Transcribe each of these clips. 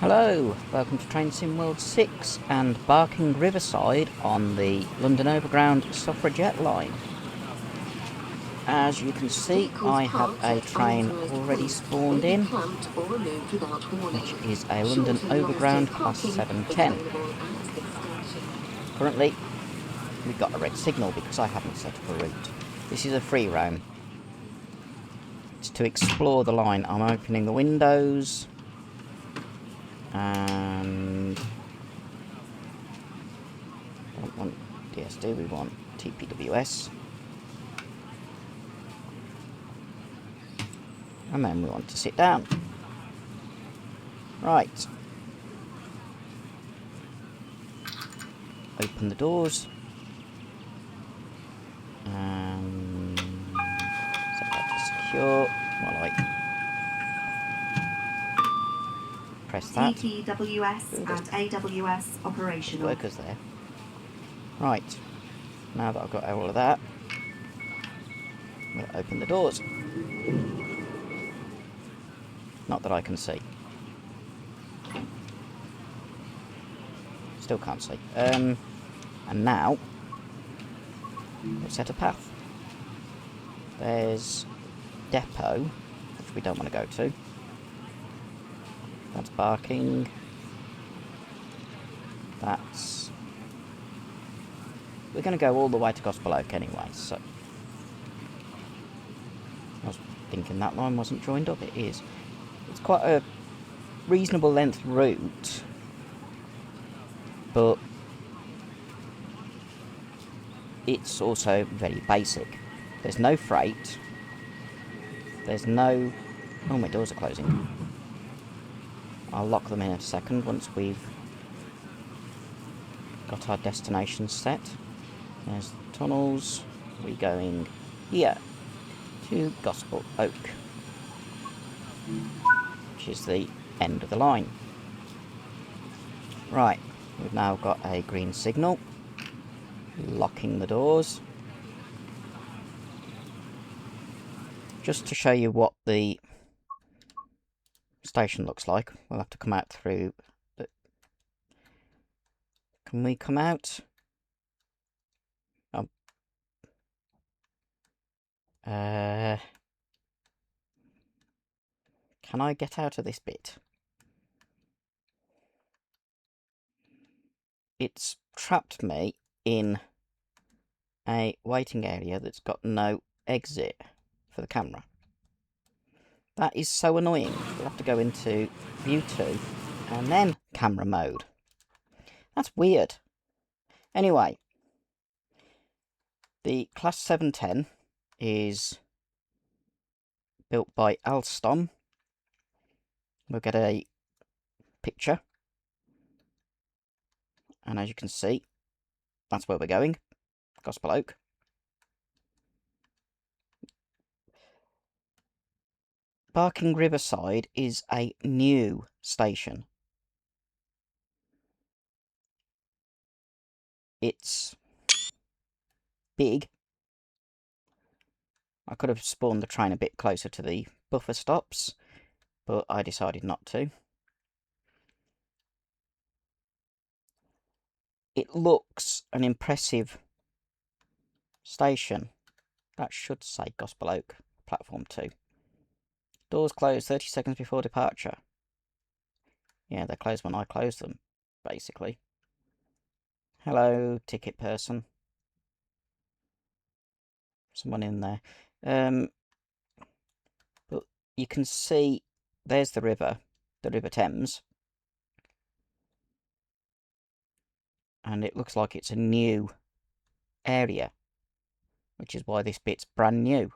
Hello, welcome to Train Sim World 6 and Barking Riverside on the London Overground Suffragette line. As you can see, I have a train already spawned in, which is a London Overground Class 710. Currently, we've got a red signal because I haven't set up a route. This is a free roam. It's to explore the line. I'm opening the windows. And we don't want DSD, we want TPWS. And then we want to sit down. Right. Open the doors. And set that to secure. While I press that. TPWS and AWS operational. Workers there. Right. Now that I've got all of that, we'll open the doors. Not that I can see. Still can't see. And now we'll set a path. There's depot, which we don't want to go to. That's Barking. That's... We're going to go all the way to Gospel Oak anyway, so... I was thinking that line wasn't joined up. It is. It's quite a reasonable length route, but it's also very basic. There's no freight. There's no... Oh, my doors are closing. I'll lock them in a second once we've got our destination set. There's the tunnels. We're going here to Gospel Oak, which is the end of the line. Right, we've now got a green signal. Locking the doors. Just to show you what the station looks like, we'll have to come out through the... Can we come out? Oh. Can I get out of this bit? It's trapped me in a waiting area that's got no exit for the camera. That is so annoying. We'll have to go into view 2 and then camera mode. That's weird. Anyway, the Class 710 is built by Alstom. We'll get a picture. And as you can see, that's where we're going. Gospel Oak. Barking Riverside is a new station. It's big. I could have spawned the train a bit closer to the buffer stops, but I decided not to. It looks an impressive station. That should say Gospel Oak, platform 2. Doors closed 30 seconds before departure. Yeah, they're closed when I close them, basically. Hello, ticket person. Someone in there. But you can see there's the River Thames. And it looks like it's a new area, which is why this bit's brand new.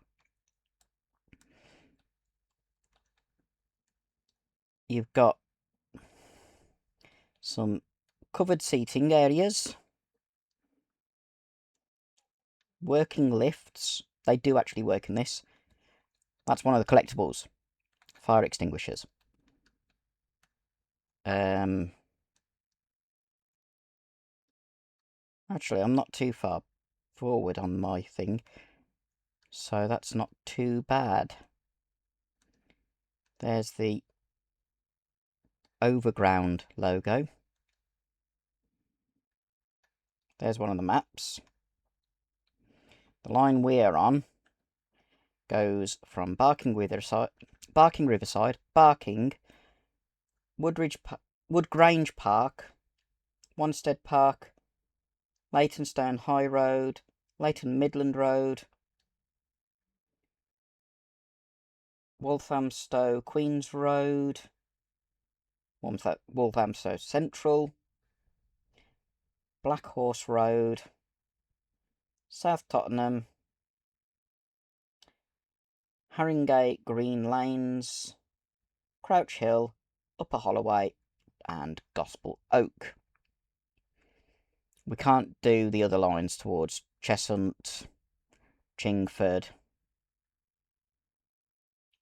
You've got some covered seating areas, working lifts. They do actually work in this. That's one of the collectibles. Fire extinguishers. Actually, I'm not too far forward on my thing, so that's not too bad. There's the overground logo. There's one of the maps. The line we're on goes from Barking Riverside, Woodgrange Park, Wanstead Park, Leytonstone High Road, Leighton Midland Road, Walthamstow Queens Road, Walthamstow Central, Black Horse Road, South Tottenham, Haringey Green Lanes, Crouch Hill, Upper Holloway, and Gospel Oak. We can't do the other lines towards Cheshunt, Chingford,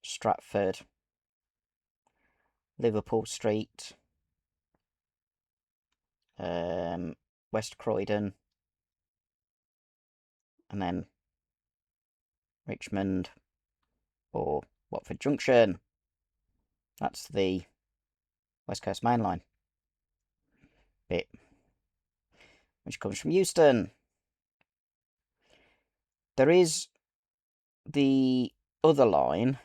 Stratford, Liverpool Street, West Croydon, and then Richmond or Watford Junction. That's the West Coast Main Line bit, which comes from Euston. There is the other line,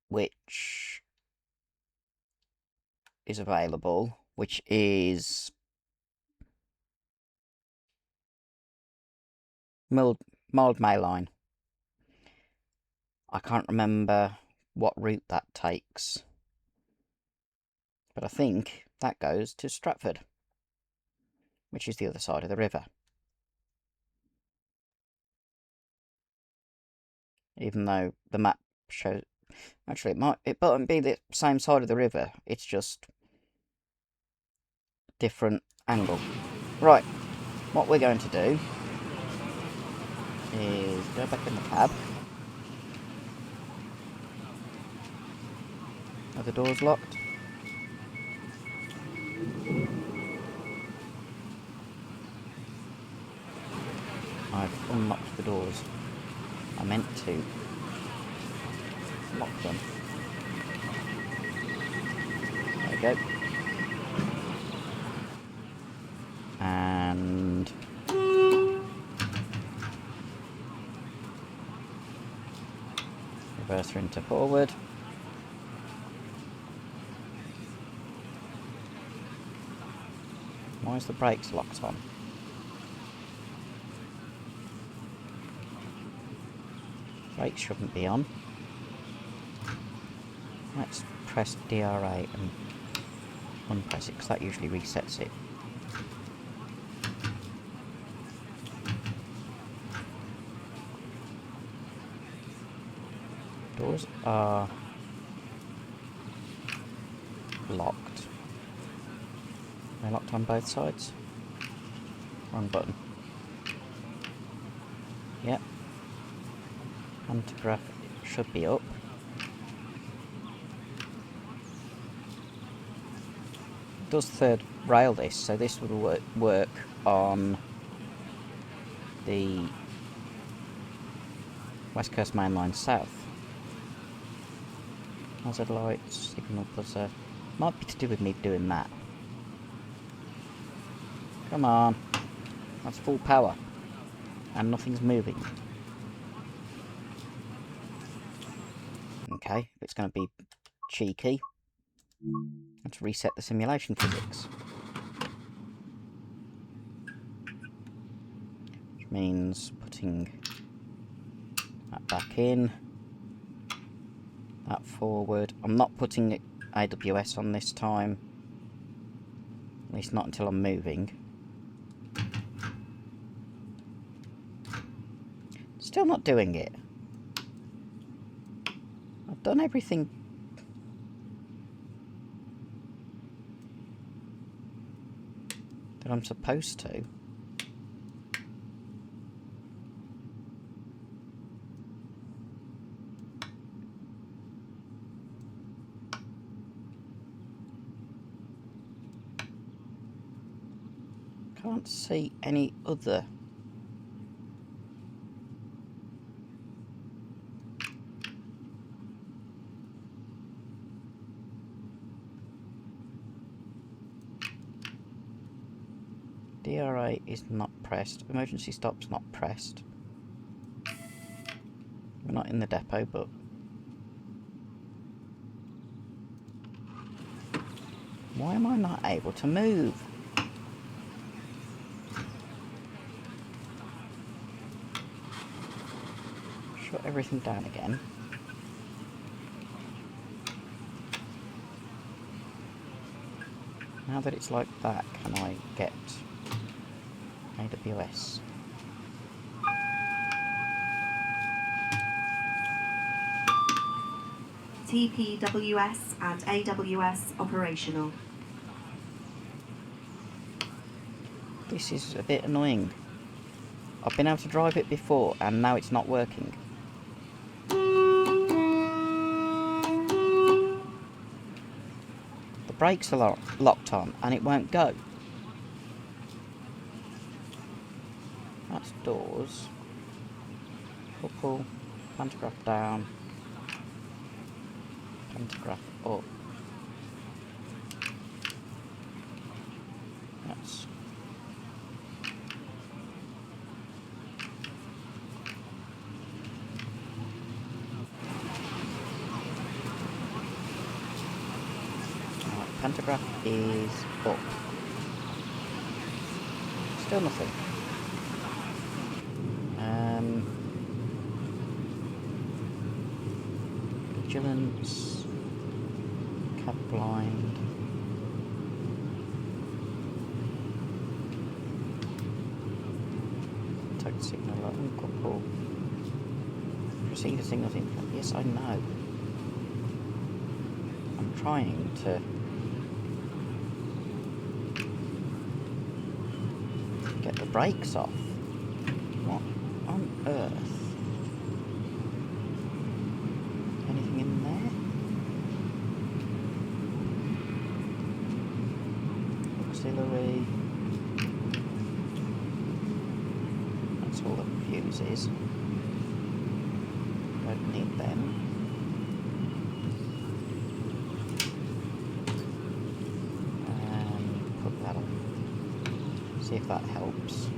which is available, which is Mildmay Line. I can't remember what route that takes, but I think that goes to Stratford, which is the other side of the river. Even though the map shows, actually it might be the same side of the river, it's just different angle. Right, what we're going to do is go back in the cab. Are the doors locked? I've unlocked the doors. I meant to lock them. There we go. And reverser into forward. Why is the brakes locked on? Brakes shouldn't be on. Let's press DRA and unpress it, because that usually resets it. Doors are locked. They're locked on both sides. Wrong button. Yep. Pantograph should be up. It does third rail this, so this would work on the West Coast Main Line South. Hazard lights, signal buzzer. Might be to do with me doing that. Come on. That's full power. And nothing's moving. Okay, if it's going to be cheeky, let's reset the simulation physics. Which means putting that back in. That forward. I'm not putting AWS on this time. At least not until I'm moving. Still not doing it. I've done everything. That I'm supposed to. Can't see any other. DRA is not pressed. Emergency stop's not pressed. We're not in the depot, but... Why am I not able to move? Shut everything down again. Now that it's like that, can I get AWS? TPWS and AWS operational. This is a bit annoying. I've been able to drive it before and now it's not working. The brakes are locked on and it won't go. That's doors. Couple, pantograph down, pantograph up. That's pantograph is up. Still nothing. Vigilance, cab blind. Contact signal on couple. Receiver signals in. Yes, I know. I'm trying to get the brakes off. What on earth? Anything in there? Auxiliary. That's all the fuses. Don't need them. And put that on. See if that helps.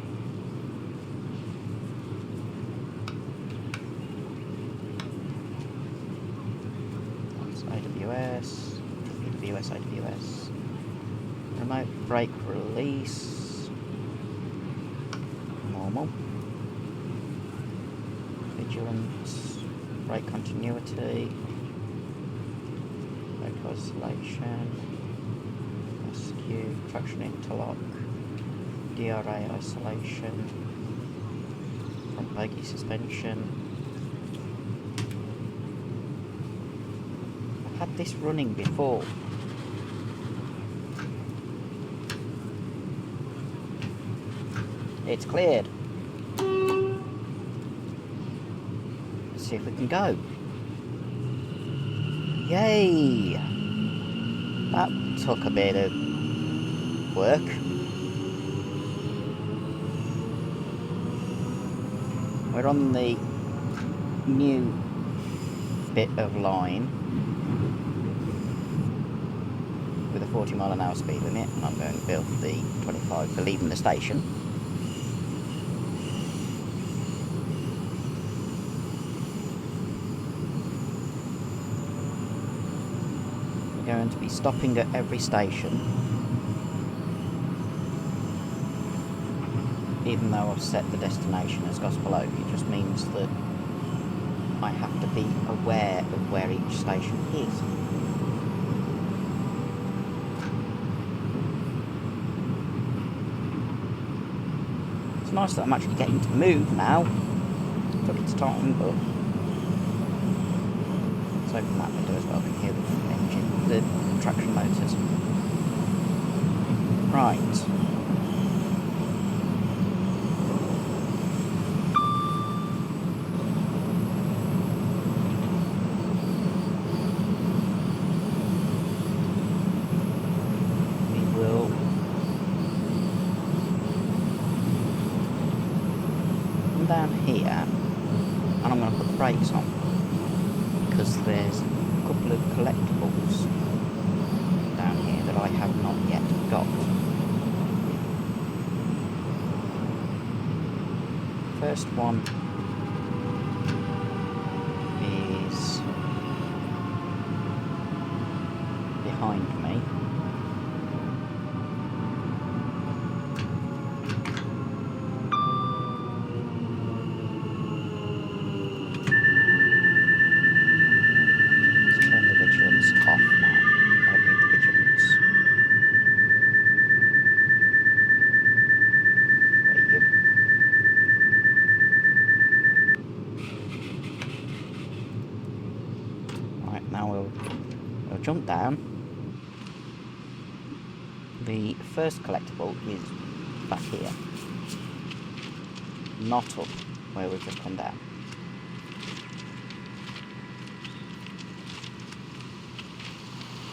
That's AWS, TPWS, AWS. Remote brake release. Normal. Vigilance. Brake continuity. Brake isolation. Rescue. Traction interlock. DRA isolation, front buggy suspension. I've had this running before. It's cleared. Let's see if we can go. Yay! That took a bit of work. We're on the new bit of line with a 40-mile-an-hour speed limit, and I'm going to build the 25 for leaving the station. We're going to be stopping at every station, even though I've set the destination as Gospel Oak. It just means that I have to be aware of where each station is. It's nice that I'm actually getting to move now. It took its time, but let's open that window as well. I can hear the engine, the traction motors. Right. Down here, and I'm going to put the brakes on because there's a couple of collectibles down here that I have not yet got. first one is behind me. Let's turn the vigilance off now. Don't need the vigilance. There you go. Right, now we'll jump down. The first collectible is back here, not up where we've just come down.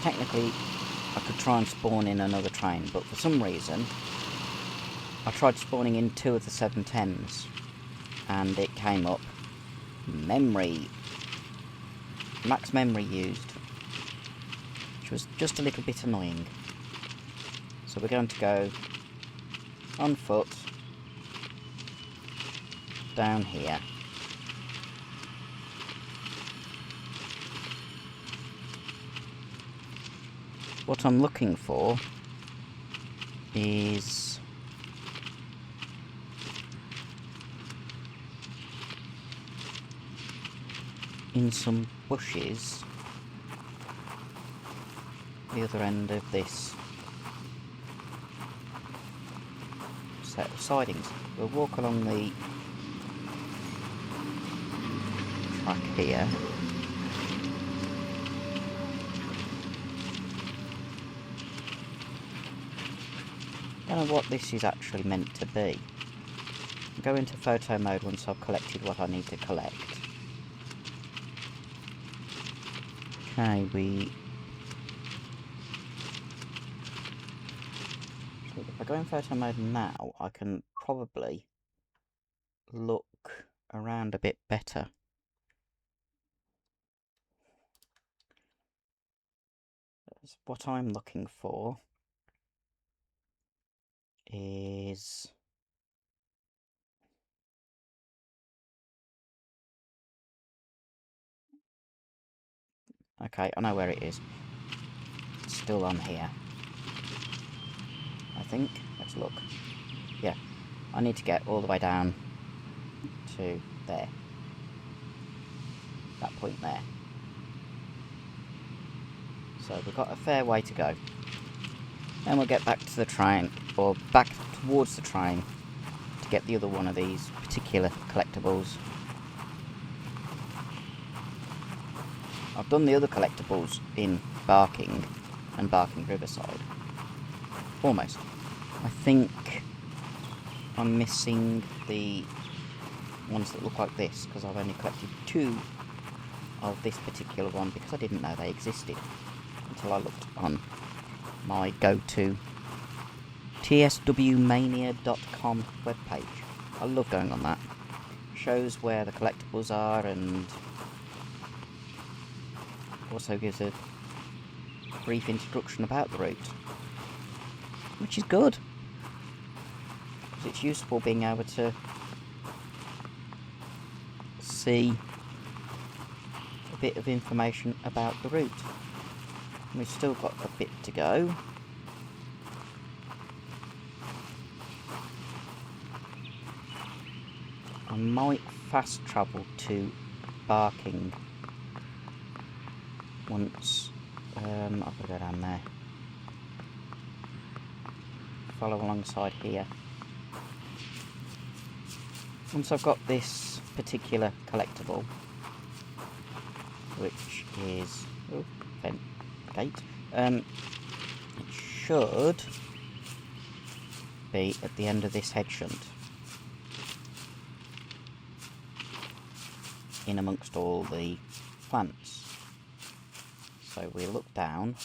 Technically, I could try and spawn in another train, but for some reason, I tried spawning in 2 of the 710s, and it came up memory, max memory used, which was just a little bit annoying. So we're going to go on foot down here. What I'm looking for is in some bushes the other end of this set of sidings. We'll walk along the track here. I don't know what this is actually meant to be. I'll go into photo mode once I've collected what I need to collect. Okay, so if I go in photo mode now, I can probably look around a bit better. That's what I'm looking for is okay, I know where it is. It's still on here, I think. Let's look. Yeah, I need to get all the way down to there. That point there. So we've got a fair way to go. Then we'll get back to the train, or back towards the train, to get the other one of these particular collectibles. I've done the other collectibles in Barking and Barking Riverside. Almost. I think I'm missing the ones that look like this, because I've only collected 2 of this particular one, because I didn't know they existed until I looked on my go-to tswmania.com webpage. I love going on that. Shows where the collectibles are and also gives a brief introduction about the route, which is good, because it's useful being able to see a bit of information about the route. We've still got a bit to go. I might fast travel to Barking once. I've got to go down there. Follow alongside here. Once I've got this particular collectible, which is gate. It should be at the end of this head shunt, in amongst all the plants. So we look down.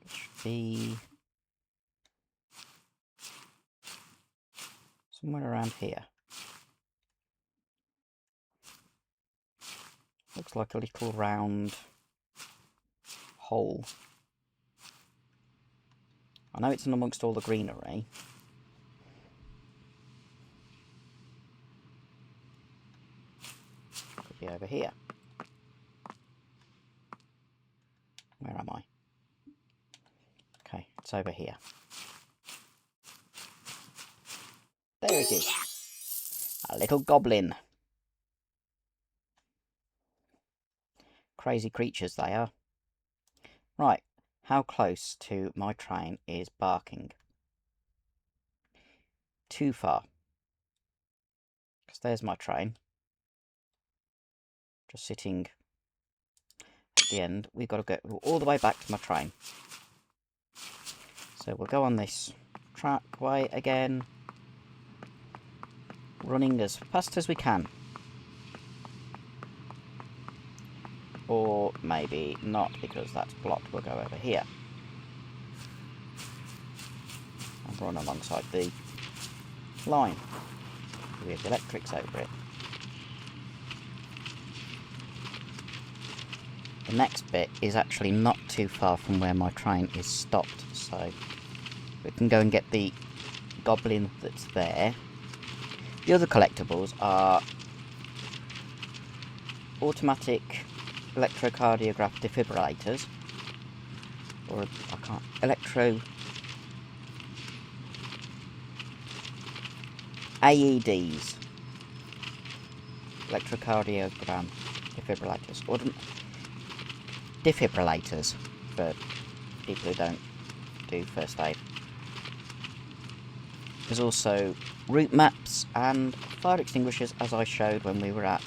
It should be somewhere around here. Looks like a little round hole. I know it's in amongst all the greenery. be over here. Where am I? Okay, it's over here. There it is. A little goblin. Crazy creatures they are. Right, how close to my train is barking? Too far. Because there's my train. Just sitting at the end. We've got to go all the way back to my train. So we'll go on this trackway again. Running as fast as we can. Or maybe not, because that's blocked. We'll go over here. And run alongside the line. With the electrics over it. The next bit is actually not too far from where my train is stopped, so we can go and get the goblin that's there. The other collectibles are automatic electrocardiograph defibrillators, or AEDs, electrocardiogram defibrillators, or defibrillators for people who don't do first aid. There's also route maps and fire extinguishers, as I showed when we were at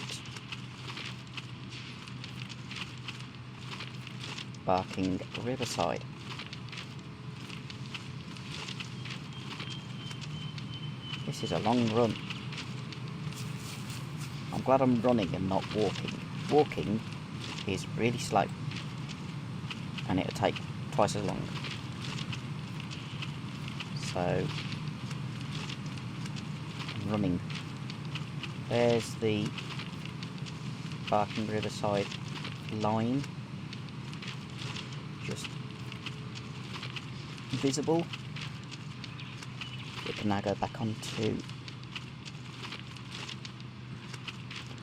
Barking Riverside. This is a long run. I'm glad I'm running and not walking. Walking is really slow, and it'll take twice as long. So I'm running. There's the Barking Riverside line, just visible. We can now go back onto the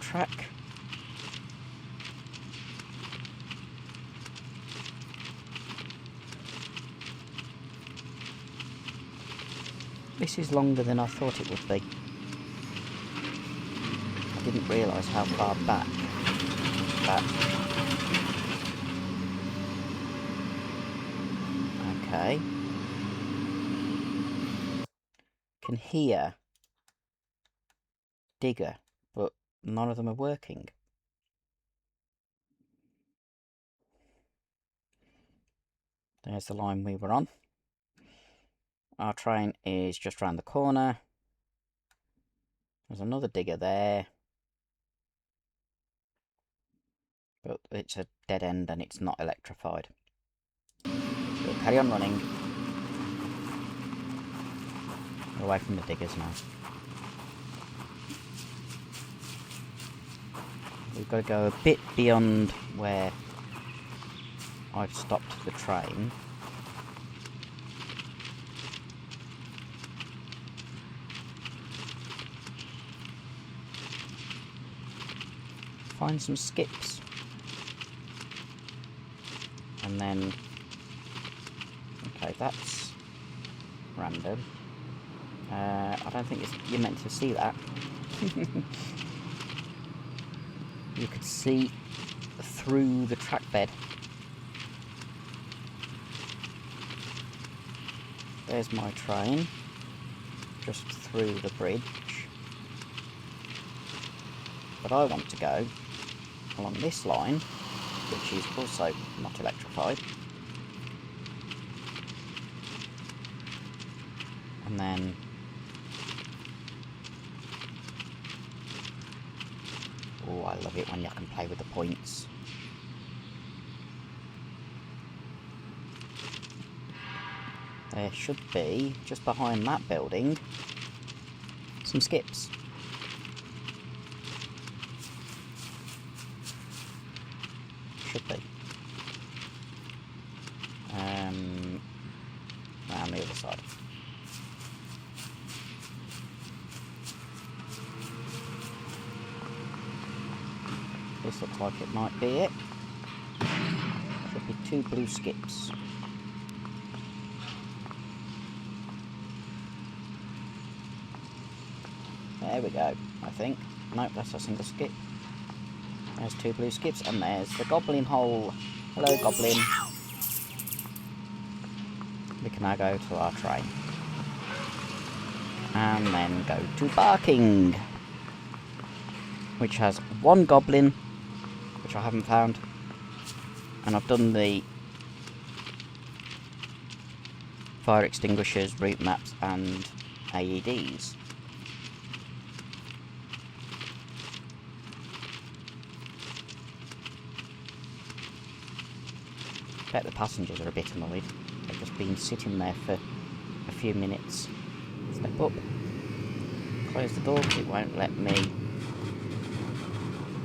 track. This is longer than I thought it would be. I didn't realise how far back that. Okay. Can hear digger, but none of them are working. There's the line we were on. Our train is just round the corner. There's another digger there, but it's a dead end and it's not electrified. We'll carry on running. We're away from the diggers now. We've got to go a bit beyond where I've stopped the train. Find some skips. And then... okay, that's random. I don't think you're meant to see that. You could see through the track bed. There's my train, just through the bridge. But I want to go along this line, which is also not electrified. And then oh, I love it when you can play with the points. There should be, just behind that building, some skips. Should be. Around the other side. This looks like it might be it. Should be 2 blue skips. There we go, I think. Nope, that's a single skip. There's 2 blue skips, and there's the goblin hole. Hello, goblin. We can now go to our train. And then go to Barking, which has 1 goblin, which I haven't found. And I've done the fire extinguishers, route maps, and AEDs. I bet the passengers are a bit annoyed. They've just been sitting there for a few minutes. Step up. Close the door because it won't let me.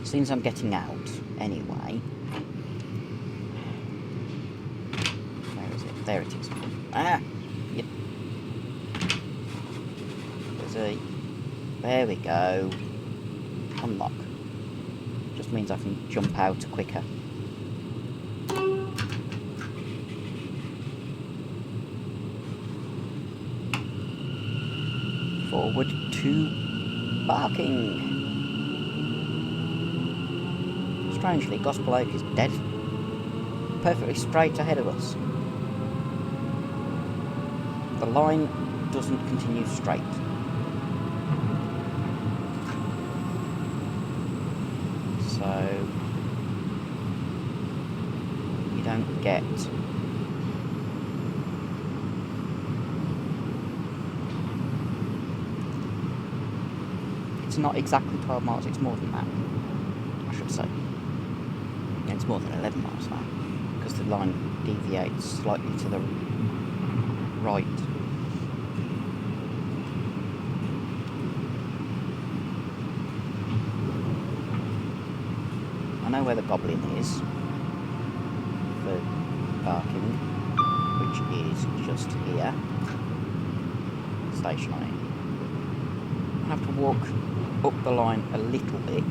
Since I'm getting out anyway. Where is it? There it is. Ah! There we go. Unlock. Just means I can jump out quicker. Forward to Barking. Strangely, Gospel Oak is dead. Perfectly straight ahead of us. The line doesn't continue straight. So you don't get it's not exactly 12 miles, it's more than that, I should say. Yeah, it's more than 11 miles now, because the line deviates slightly to the right. I know where the Goblin is for Barking, which is just here. Station on it. I have to walk up the line a little bit.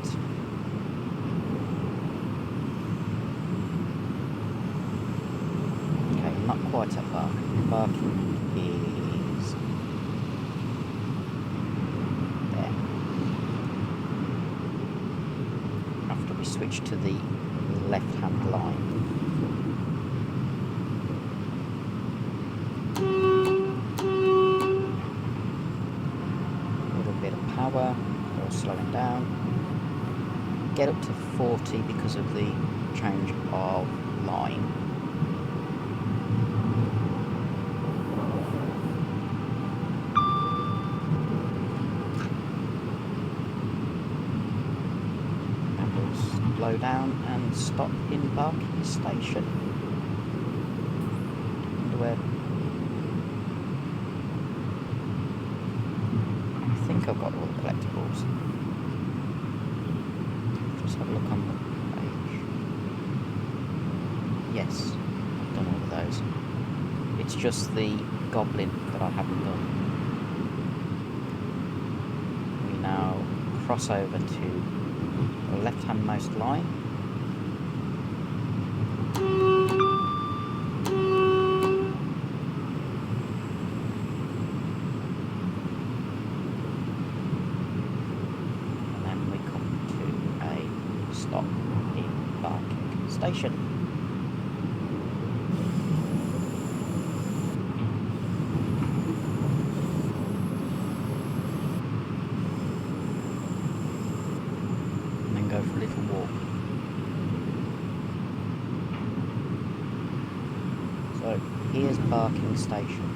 Okay, not quite at Barking. Barking is there. After we switch to the left-hand line. Power, or slowing down. Get up to 40 because of the change of line. And we'll slow down and stop in Barking Station. Wonder where. I think I've got all the collectibles. Just have a look on the page. Yes, I've done all of those. It's just the Goblin that I haven't done. We now cross over to the left-hand most line. Station. And then go for a little walk. So here's Barking Station.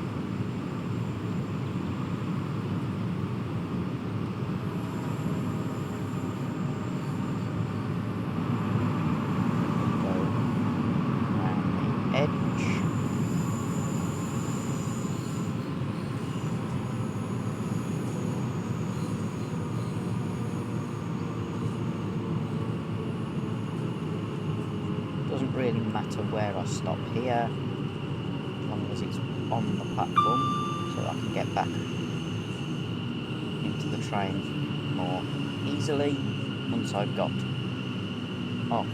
Doesn't really matter where I stop here, as long as it's on the platform, so I can get back into the train more easily once I've got off.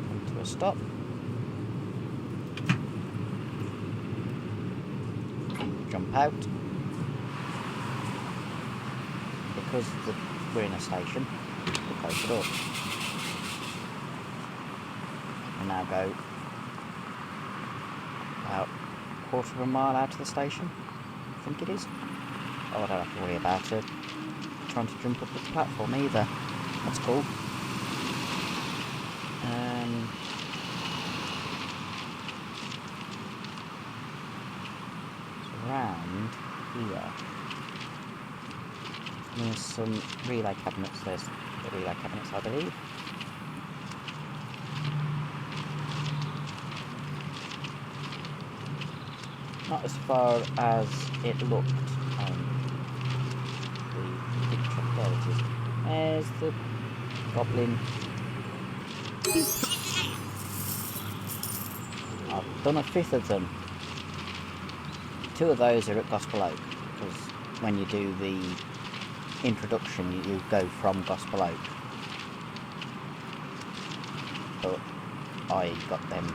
Come to a stop. Jump out. Because we're in a station, we'll close the door. And now go about a quarter of a mile out of the station, I think it is. Oh, I don't have to worry about it trying to jump up the platform either. That's cool. So around here, there's some relay cabinets. There's the relay cabinets, I believe. Not as far as it looked on the picture. There it is. There's the goblin. I've done a fifth of them. 2 of those are at Gospel Oak, because when you do the introduction you go from Gospel Oak. But I got them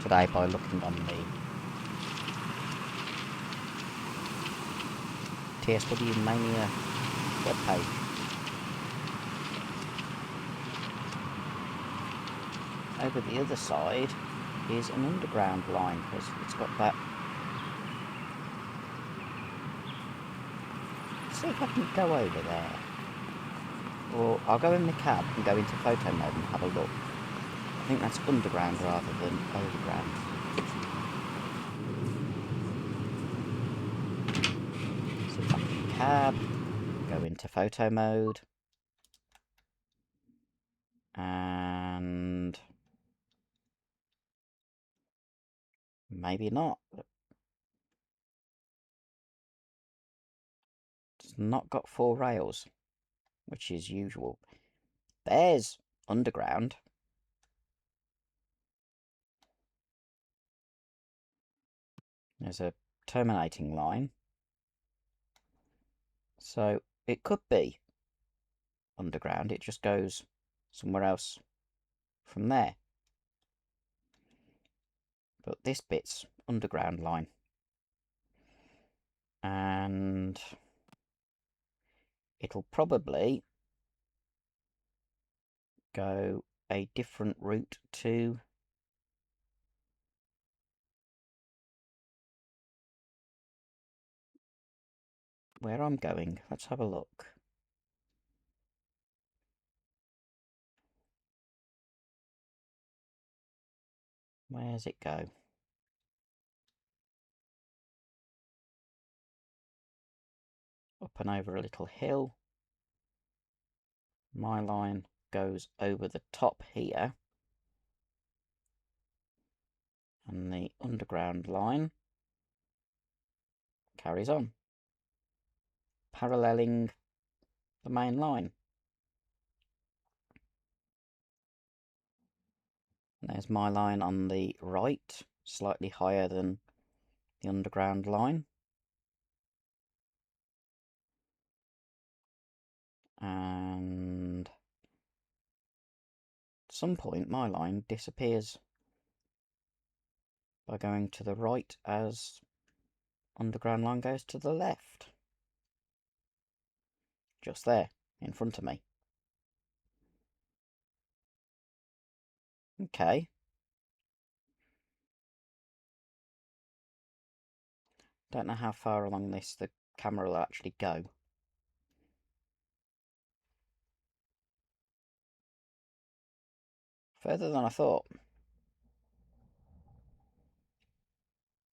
today by looking on the TSW Mania webpage. Over the other side is an underground line, because it's got that. Let's see if I can go over there. Or I'll go in the cab and go into photo mode and have a look. I think that's underground rather than overground. Sit back in the cab, go into photo mode, and maybe not. It's not got 4 rails, which is usual. There's underground. There's a terminating line. So it could be underground, it just goes somewhere else from there. But this bit's underground line. And it'll probably go a different route to where I'm going. Let's have a look. Where's it go? Up and over a little hill. My line goes over the top here. And the underground line carries on, paralleling the main line. And there's my line on the right, slightly higher than the underground line. And at some point my line disappears by going to the right as underground line goes to the left. Just there, in front of me. Okay. Don't know how far along this the camera will actually go. Further than I thought.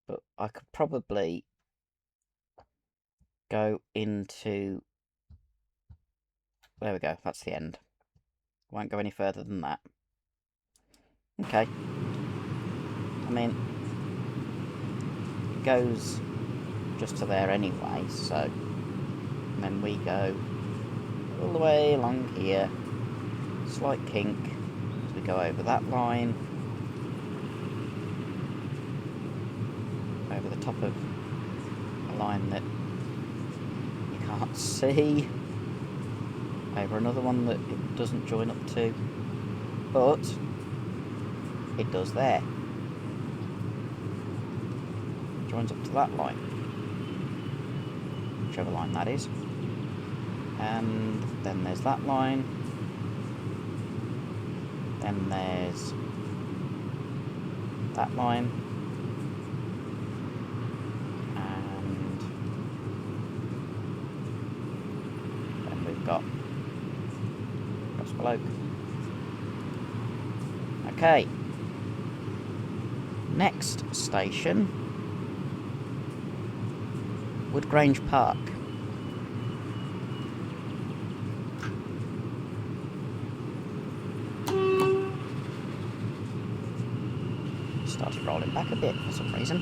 But I could probably go into... There we go, that's the end. Won't go any further than that. Okay. I mean, it goes just to there anyway, so... And then we go all the way along here. Slight kink as we go over that line. Over the top of line that you can't see, over another one that it doesn't join up to, but it does there. It joins up to that line, whichever line that is, and then there's that line, then there's that line, and then we've got Bloke. Okay. Next station, Woodgrange Park. Started rolling back a bit for some reason.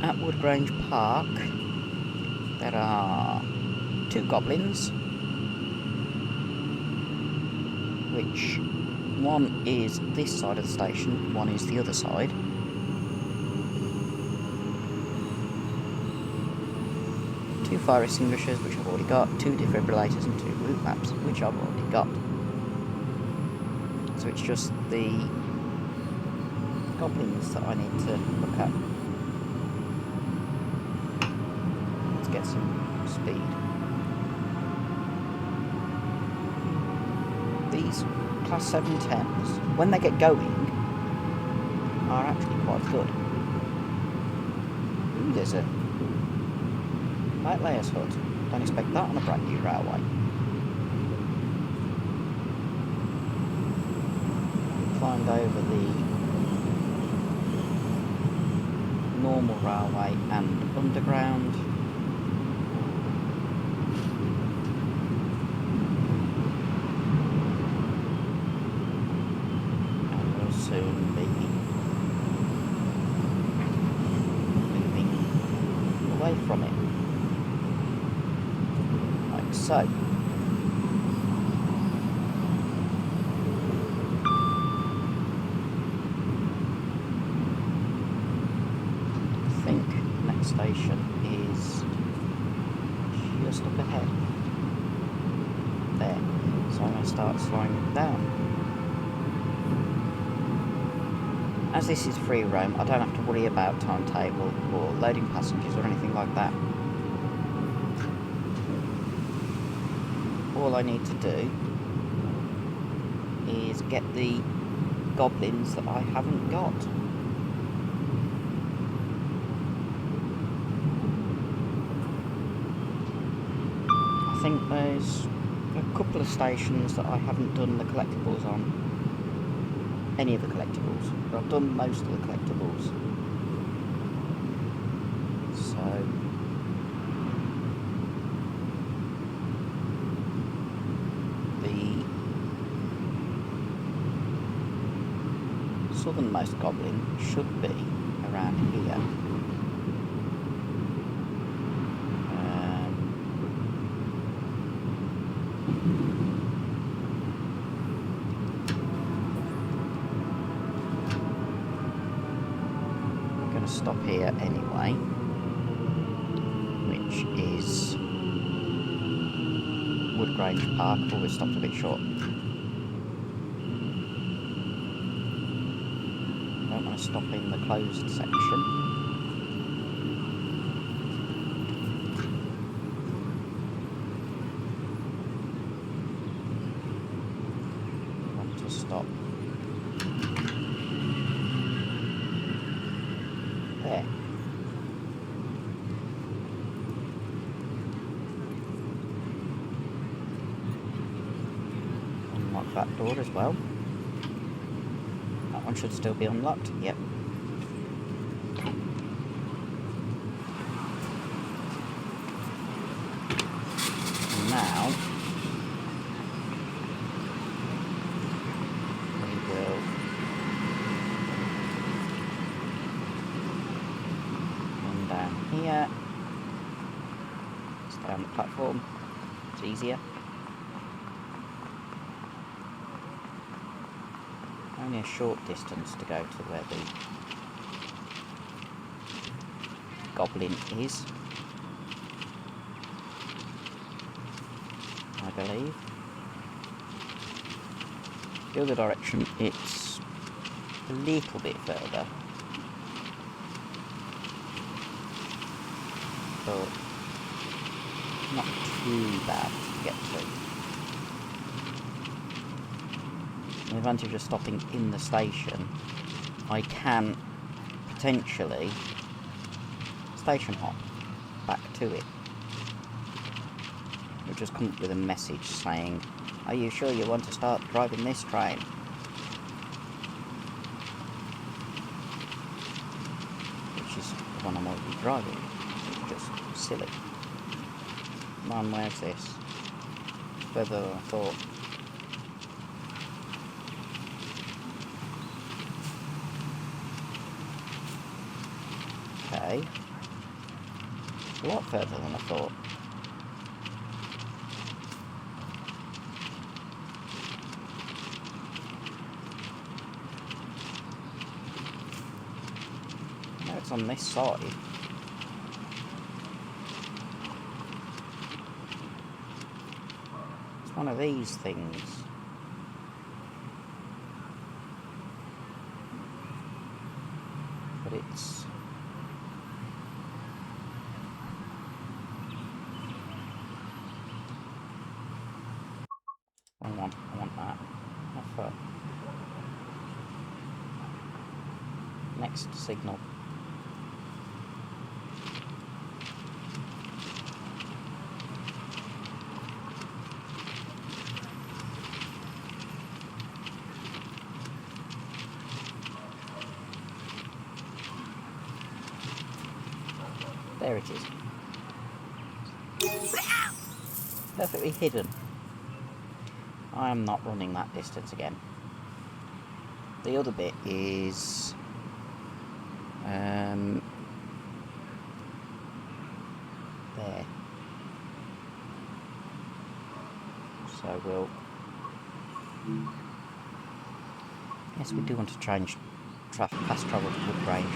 At Woodgrange Park, there are 2 goblins, which one is this side of the station, one is the other side. Two fire extinguishers, which I've already got, 2 defibrillators and 2 route maps, which I've already got. So it's just the goblins that I need to look at. Let's get some speed. These class 7 Thames, when they get going, are actually quite good. Ooh, there's a light layers hut. Don't expect that on a brand new railway. Climbed over the normal railway and underground. And we'll soon be moving away from it. Like so. Station is just up ahead there, so I'm going to start slowing it down. As this is free roam, I don't have to worry about timetable or loading passengers or anything like that. All I need to do is get the goblins that I haven't got. I think there's a couple of stations that I haven't done the collectibles on. Any of the collectibles, but I've done most of the collectibles. So the southernmost goblin should be around here. Stop here anyway, which is Woodgrange Park. Always stopped a bit short. Don't want to stop in the closed section. I want to stop there. Unlock that door as well. That one should still be unlocked. Yep. And now we will here, stay on the platform, it's easier. Only a short distance to go to where the goblin is. I believe. The other direction, it's a little bit further. But not too bad to get to. The advantage of stopping in the station, I can potentially station hop back to it. We'll just come up with a message saying, "Are you sure you want to start driving this train?" Which is the one I'm already driving. It's just silly. Man, where's this? Further than I thought. Okay. A lot further than I thought. Now it's on this side. It's one of these things. But it's... I want that. How far? Next signal. There it is. Perfectly hidden. I am not running that distance again. The other bit is... there. So we'll... Yes, we do want to change fast travel to good range.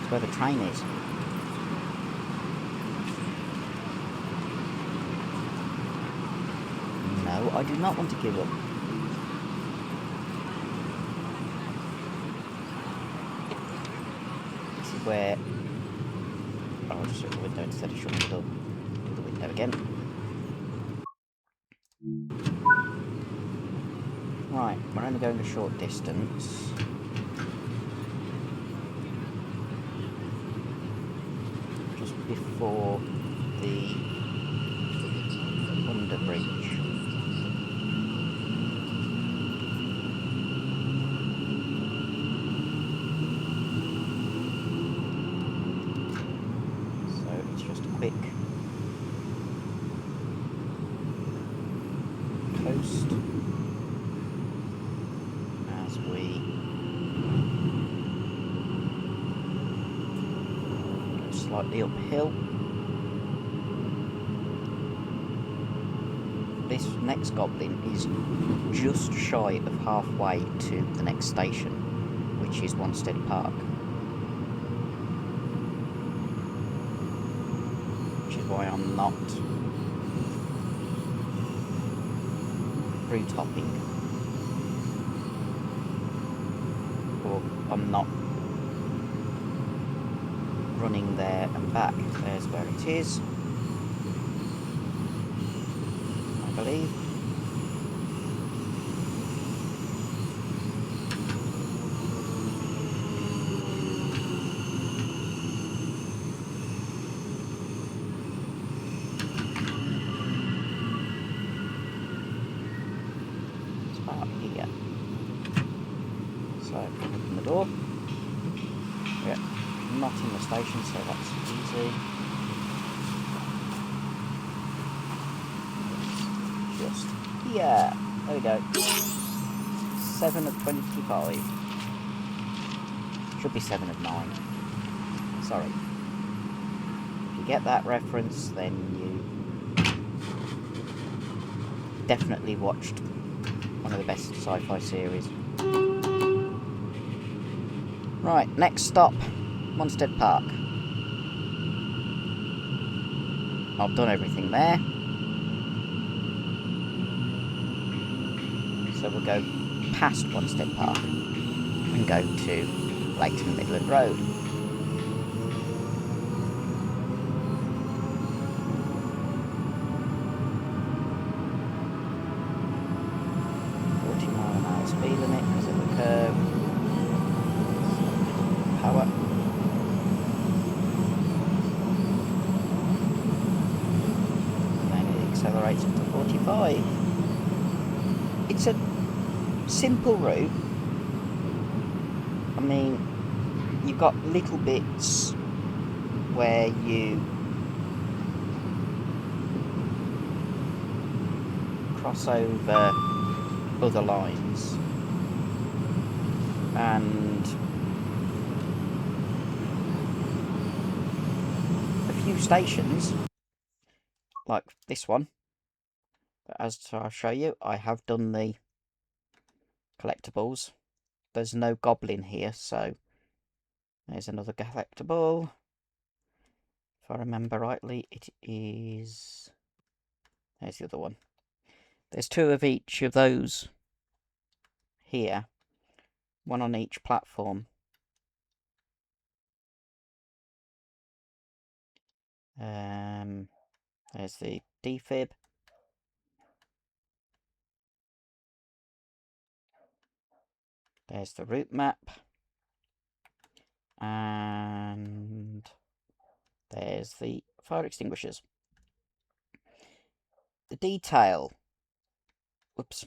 It's where the train is. No, I do not want to give up. This is where... Oh, I'll just shut the window instead of shutting the window again. Right, we're only going a short distance. Just before the under bridge. Quick coast as we go slightly uphill. This next goblin is just shy of halfway to the next station, which is Wanstead Park. Why I'm not retopping, or I'm not running there and back. There's where it is, I believe. So, open the door. Yeah, not in the station, so that's easy. Just here. There we go. 7 of 25. Should be 7 of 9. Sorry. If you get that reference, then you definitely watched one of the best sci-fi series. Right, next stop, Wanstead Park. I've done everything there. So we'll go past Wanstead Park and go to Leighton Midland Road. Speed limit because of the curve. Power. And then it accelerates up to 45. It's a simple route. I mean, you've got little bits where you cross over other lines, and a few stations like this one, but as I'll show you, I have done the collectibles. There's no goblin here, so there's another collectible. If I remember rightly, it is... there's the other one. There's two of each of those here, one on each platform. There's the defib. There's the route map. And there's the fire extinguishers. The detail, whoops,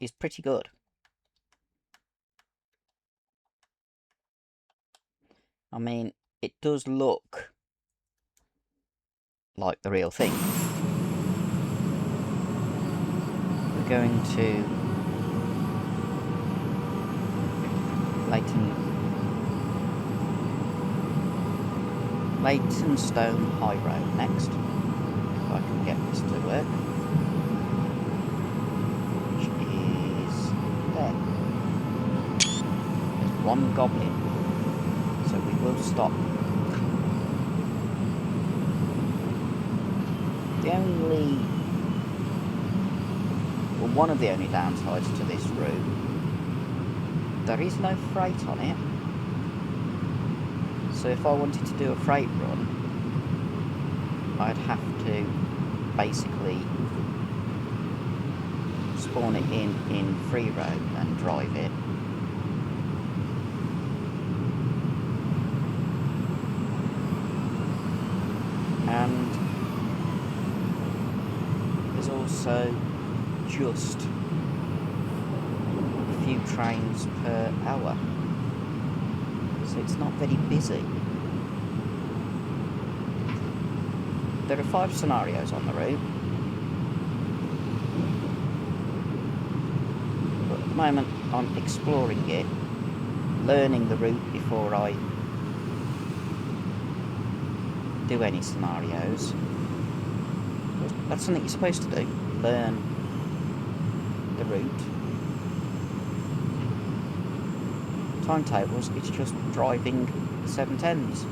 is pretty good. I mean, it does look like the real thing. We're going to Leytonstone High Road next. If I can get this to work. Which is there. There's one goblin. So we will stop. One of the only downsides to this route, there is no freight on it. So if I wanted to do a freight run, I'd have to basically spawn it in free road and drive it. And there's also just a few trains per hour, so it's not very busy. There are 5 scenarios on the route, but at the moment I'm exploring it, learning the route before I do any scenarios. That's something you're supposed to do, learn the route. Timetables, it's just driving the 710s.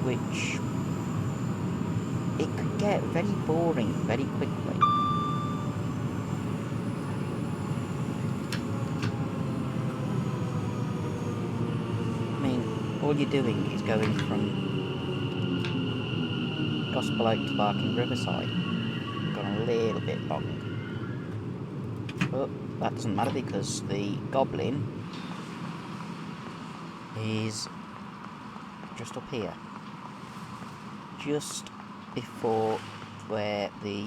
Which, it could get very boring very quickly. I mean, all you're doing is going from Gospel Oak to Barking Riverside. Gone a little bit long. But that doesn't matter because the Goblin is just up here. Just before where the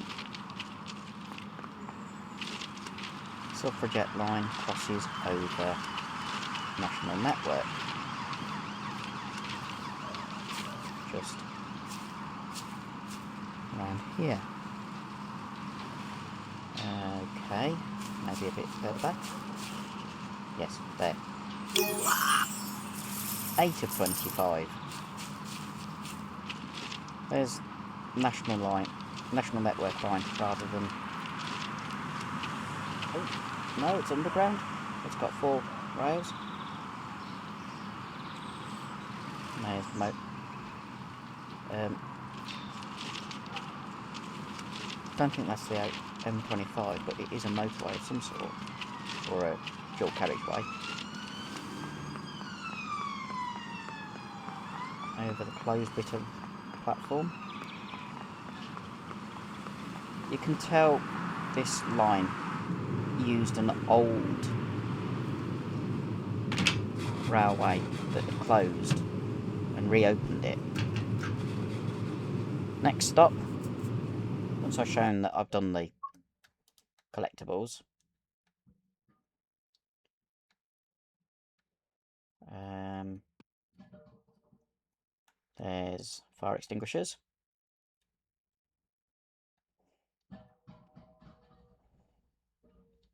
Suffragette line crosses over National Network. Just around here. Okay, maybe a bit further back. Yes, there. 8 of 25. There's National Network line rather than... oh, no, it's underground. It's got 4 rails. There's the don't think that's the M25, but it is a motorway of some sort, or a dual carriageway. Over the closed bit of platform. You can tell this line used an old railway that had closed and reopened it. Next stop, once I've shown that I've done the collectibles, there's fire extinguishers.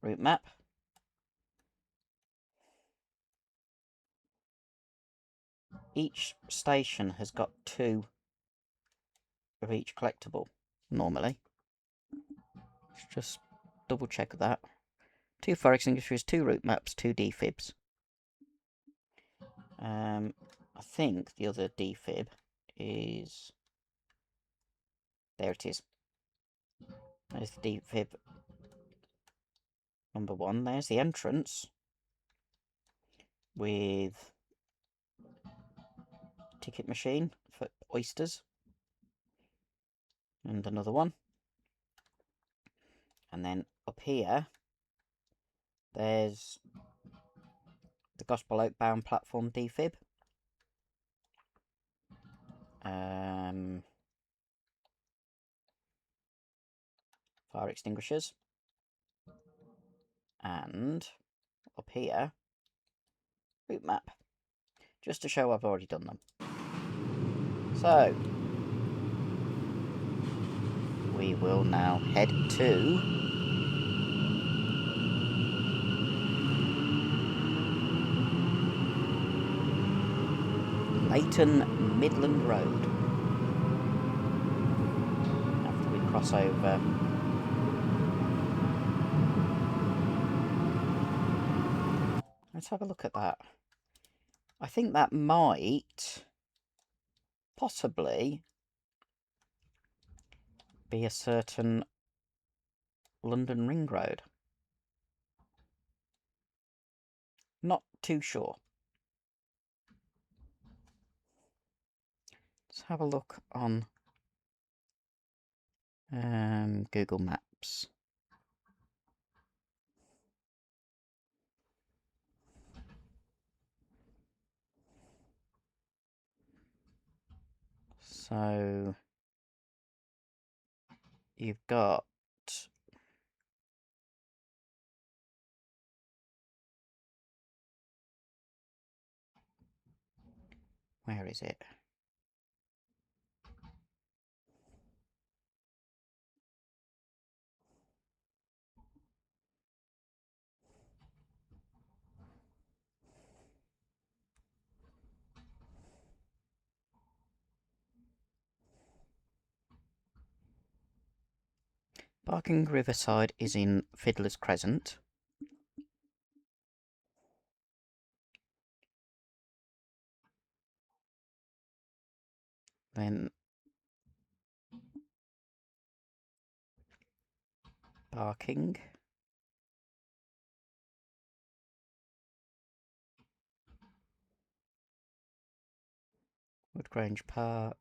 Route map. Each station has got 2 of each collectible, normally. Let's just double check that. 2 fire extinguishers, 2 route maps, 2 defibs. I think the other defib is... There it is. There's the defib number 1. There's the entrance with ticket machine for oysters. And another one. And then up here, there's the Gospel Oak bound platform defib. Fire extinguishers. And up here, route map. Just to show I've already done them. So, we will now head to Leighton Midland Road. After we cross over let's have a look at that. I think that might possibly be a certain London Ring Road. Not too sure. Let's have a look on Google Maps. So you've got where is it? Barking Riverside is in Fiddler's Crescent. Then Barking. Woodgrange Park.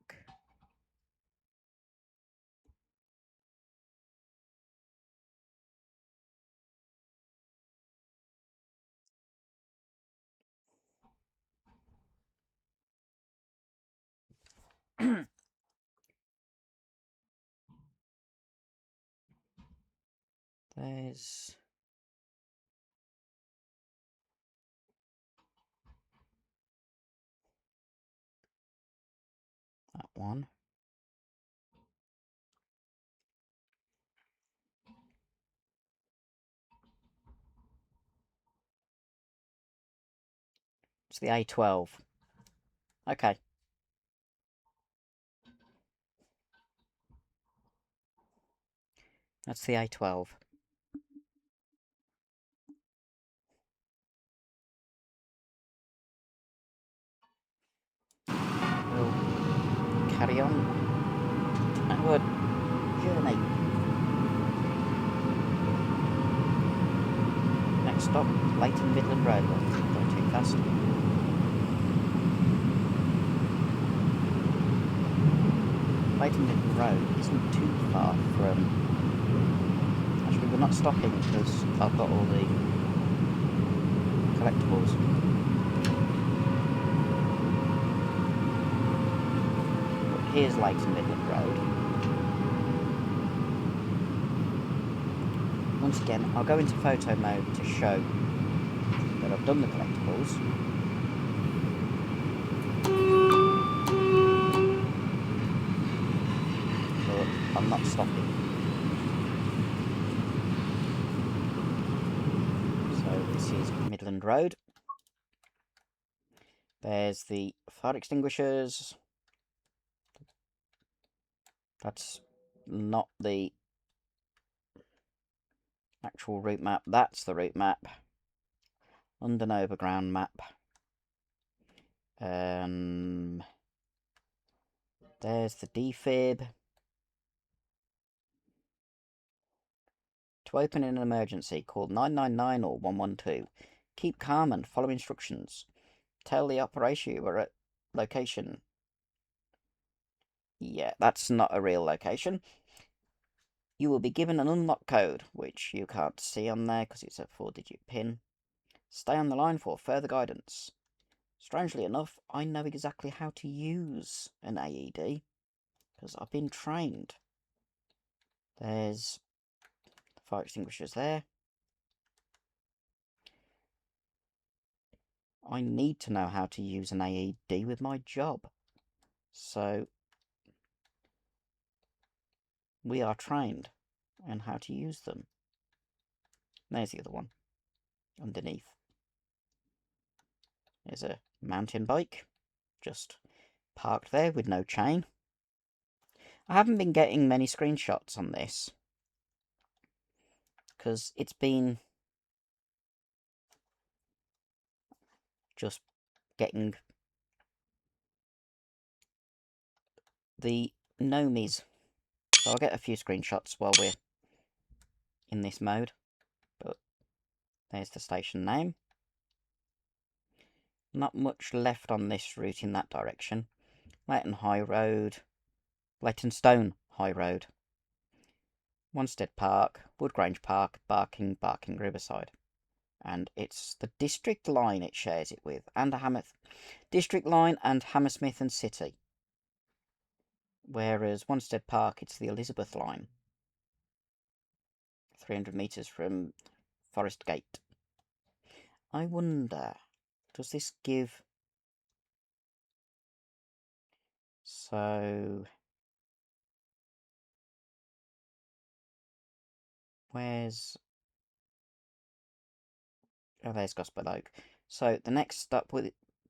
There's that one. It's the A12. Okay. That's the A12. carry on our journey. Next stop, Leighton Midland Road. Going too fast. Leighton Midland Road isn't too far from... Actually, we're not stopping because I've got all the collectibles. But here's Leighton Midland Road. Once again, I'll go into photo mode to show that I've done the collectibles. But I'm not stopping. So this is Midland Road. There's the fire extinguishers. That's not the actual route map. That's the route map. London Overground map. There's the defib. To open in an emergency, call 999 or 112. Keep calm and follow instructions. Tell the operator you are at location. Yeah, that's not a real location. You will be given an unlock code, which you can't see on there because it's a 4-digit PIN. Stay on the line for further guidance. Strangely enough, I know exactly how to use an AED because I've been trained. There's the fire extinguishers there. I need to know how to use an AED with my job. So we are trained on how to use them. There's the other one underneath. There's a mountain bike just parked there with no chain. I haven't been getting many screenshots on this because it's been just getting the gnomies. So I'll get a few screenshots while we're in this mode. But there's the station name. Not much left on this route in that direction. Leighton High Road. Leytonstone High Road. Wanstead Park. Woodgrange Park. Barking Riverside. And it's the District Line it shares it with. And a District Line and Hammersmith and City. Whereas Wanstead Park, it's the Elizabeth Line. 300 metres from Forest Gate. I wonder, does this give... So... Where's... Oh, there's Gospel Oak. So the next stop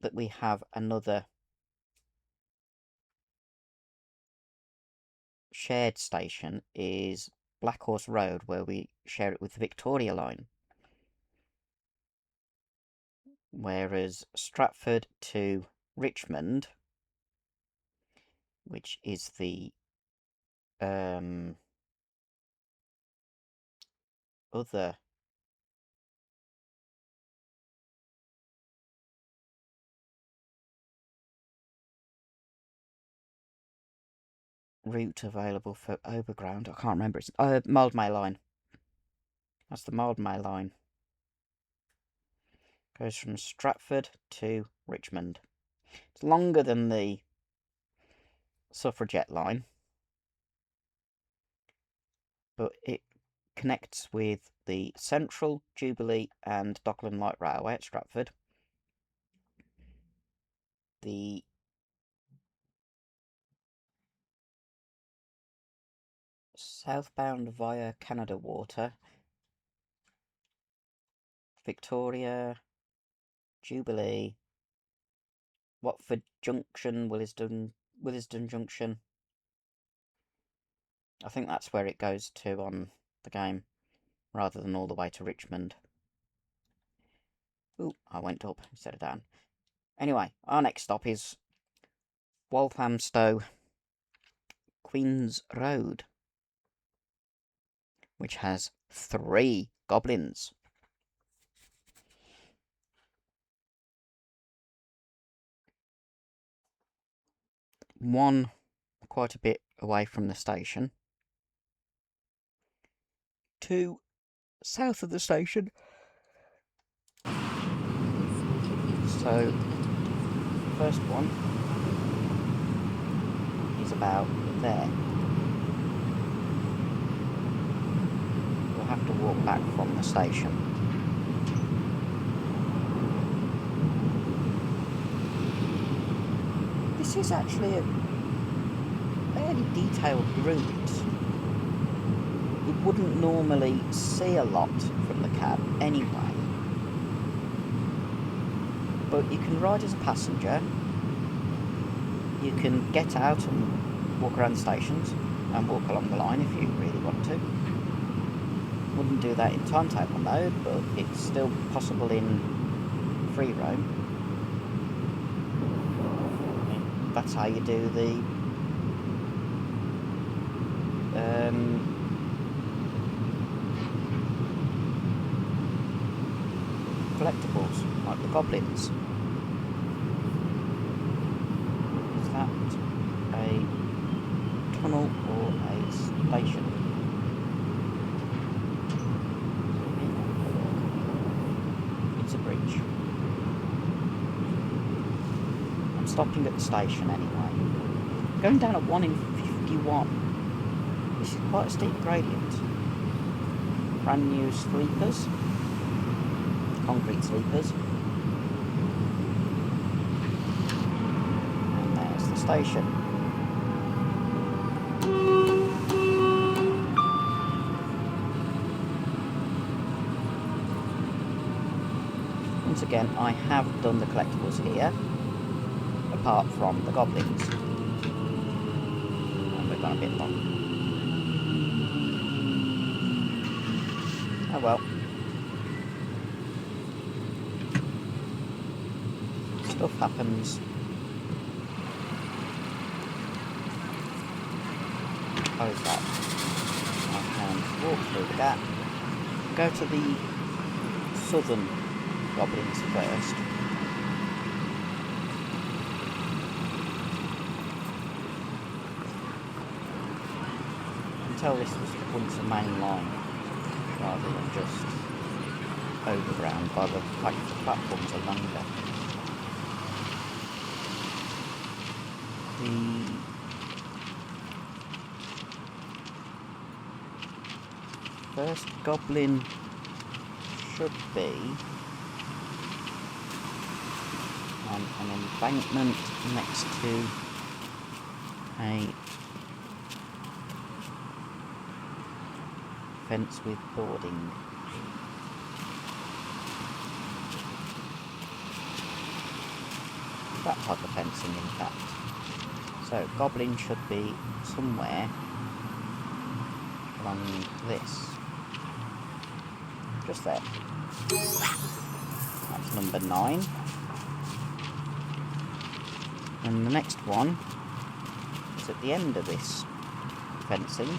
that we have another shared station is Black Horse Road, where we share it with the Victoria Line. Whereas Stratford to Richmond, which is the other route available for overground. I can't remember. It's Mildmay Line. That's the Mildmay Line. Goes from Stratford to Richmond. It's longer than the Suffragette line, but it connects with the Central, Jubilee and Dockland Light Railway at Stratford. The southbound via Canada Water, Victoria, Jubilee, Watford Junction, Willesden Junction. I think that's where it goes to on the game, rather than all the way to Richmond. Ooh, I went up instead of down. Anyway, our next stop is Walthamstow Queen's Road, which has 3 goblins. One quite a bit away from the station. 2 south of the station. So, the first one is about there. We'll have to walk back from the station. This is actually a fairly detailed route. You wouldn't normally see a lot from the cab anyway. But you can ride as a passenger. You can get out and walk around the stations and walk along the line if you really want to. Wouldn't do that in timetable mode, but it's still possible in free roam. That's how you do the collectibles, like the Goblins. Is that a tunnel or a station? It's a bridge. I'm stopping at the station anyway. Going down at 1 in 51. This is quite a steep gradient. Brand new sleepers. Concrete sleepers. And there's the station. Once again, I have done the collectibles here, apart from the Goblins. And we've gone a bit long. Oh well. Stuff happens. Close that. I can walk through the gap. Go to the southern Goblins first. I can tell this was once a main line rather than just overground by the fact the platforms are longer. The first Goblin should be on an embankment next to a fence with boarding. That type of fencing, in fact. So, Goblin should be somewhere along this. Just there. That's number 9. And the next one is at the end of this fencing.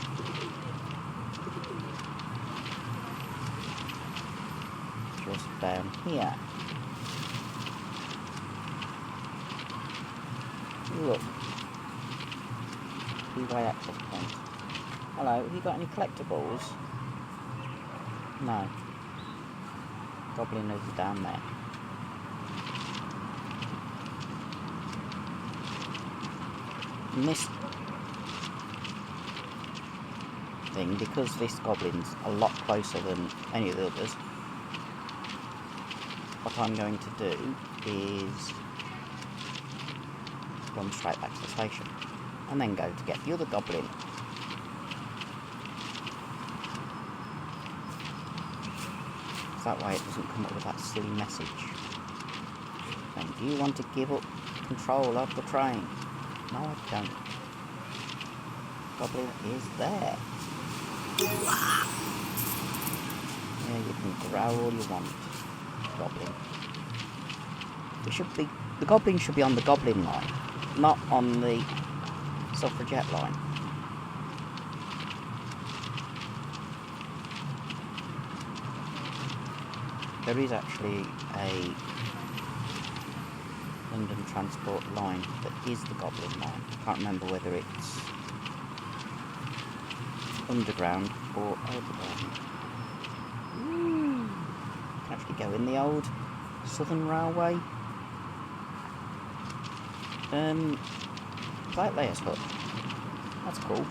Just down here. Look. Three-way access point. Hello, have you got any collectibles? No. Goblin is down there. And this thing, because this Goblin's a lot closer than any of the others, what I'm going to do is run straight back to the station and then go to get the other Goblin. So that way it doesn't come up with that silly message. And do you want to give up control of the train? No, I don't. Goblin is there. Yeah, you can growl all you want, Goblin. The Goblin should be on the Goblin line, not on the Suffragette line. there is actually a London Transport line that is the Goblin line. I can't remember whether it's underground or overground. Ooh. Can actually go in the old Southern Railway plate layers hut. That's cool.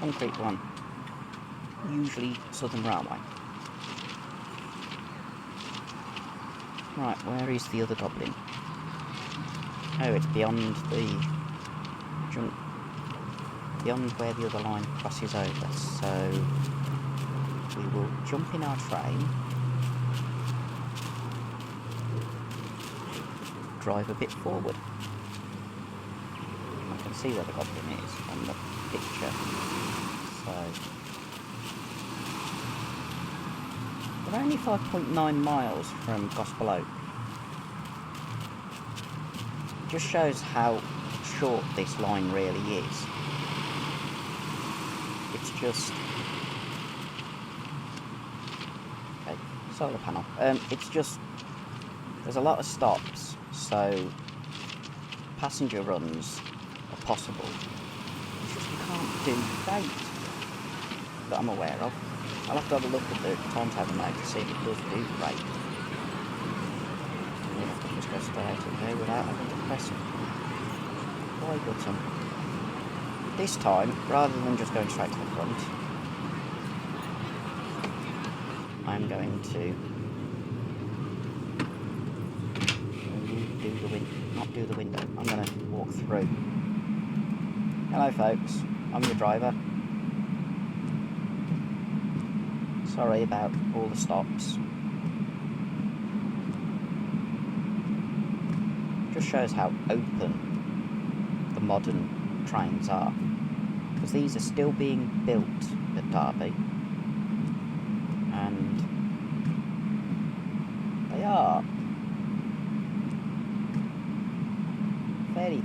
Concrete one. Usually Southern Railway. Right, where is the other Goblin? Oh, it's beyond the beyond where the other line crosses over, so we will jump in our train, drive a bit forward. I can see where the Goblin is on the picture, so we're only 5.9 miles from Gospel Oak. It just shows how short this line really is. It's just... okay, solar panel. It's just... there's a lot of stops, so passenger runs are possible. It's just you can't do freight that I'm aware of. I'll have to have a look at the timetable now to see if it does do freight. I can just go straight out of there without having to press Y button. This time, rather than just going straight to the front, I'm going to not do the window. I'm going to walk through. Hello folks, I'm your driver. Sorry about all the stops. Just shows how open the modern trains are, because these are still being built at Derby, and they are very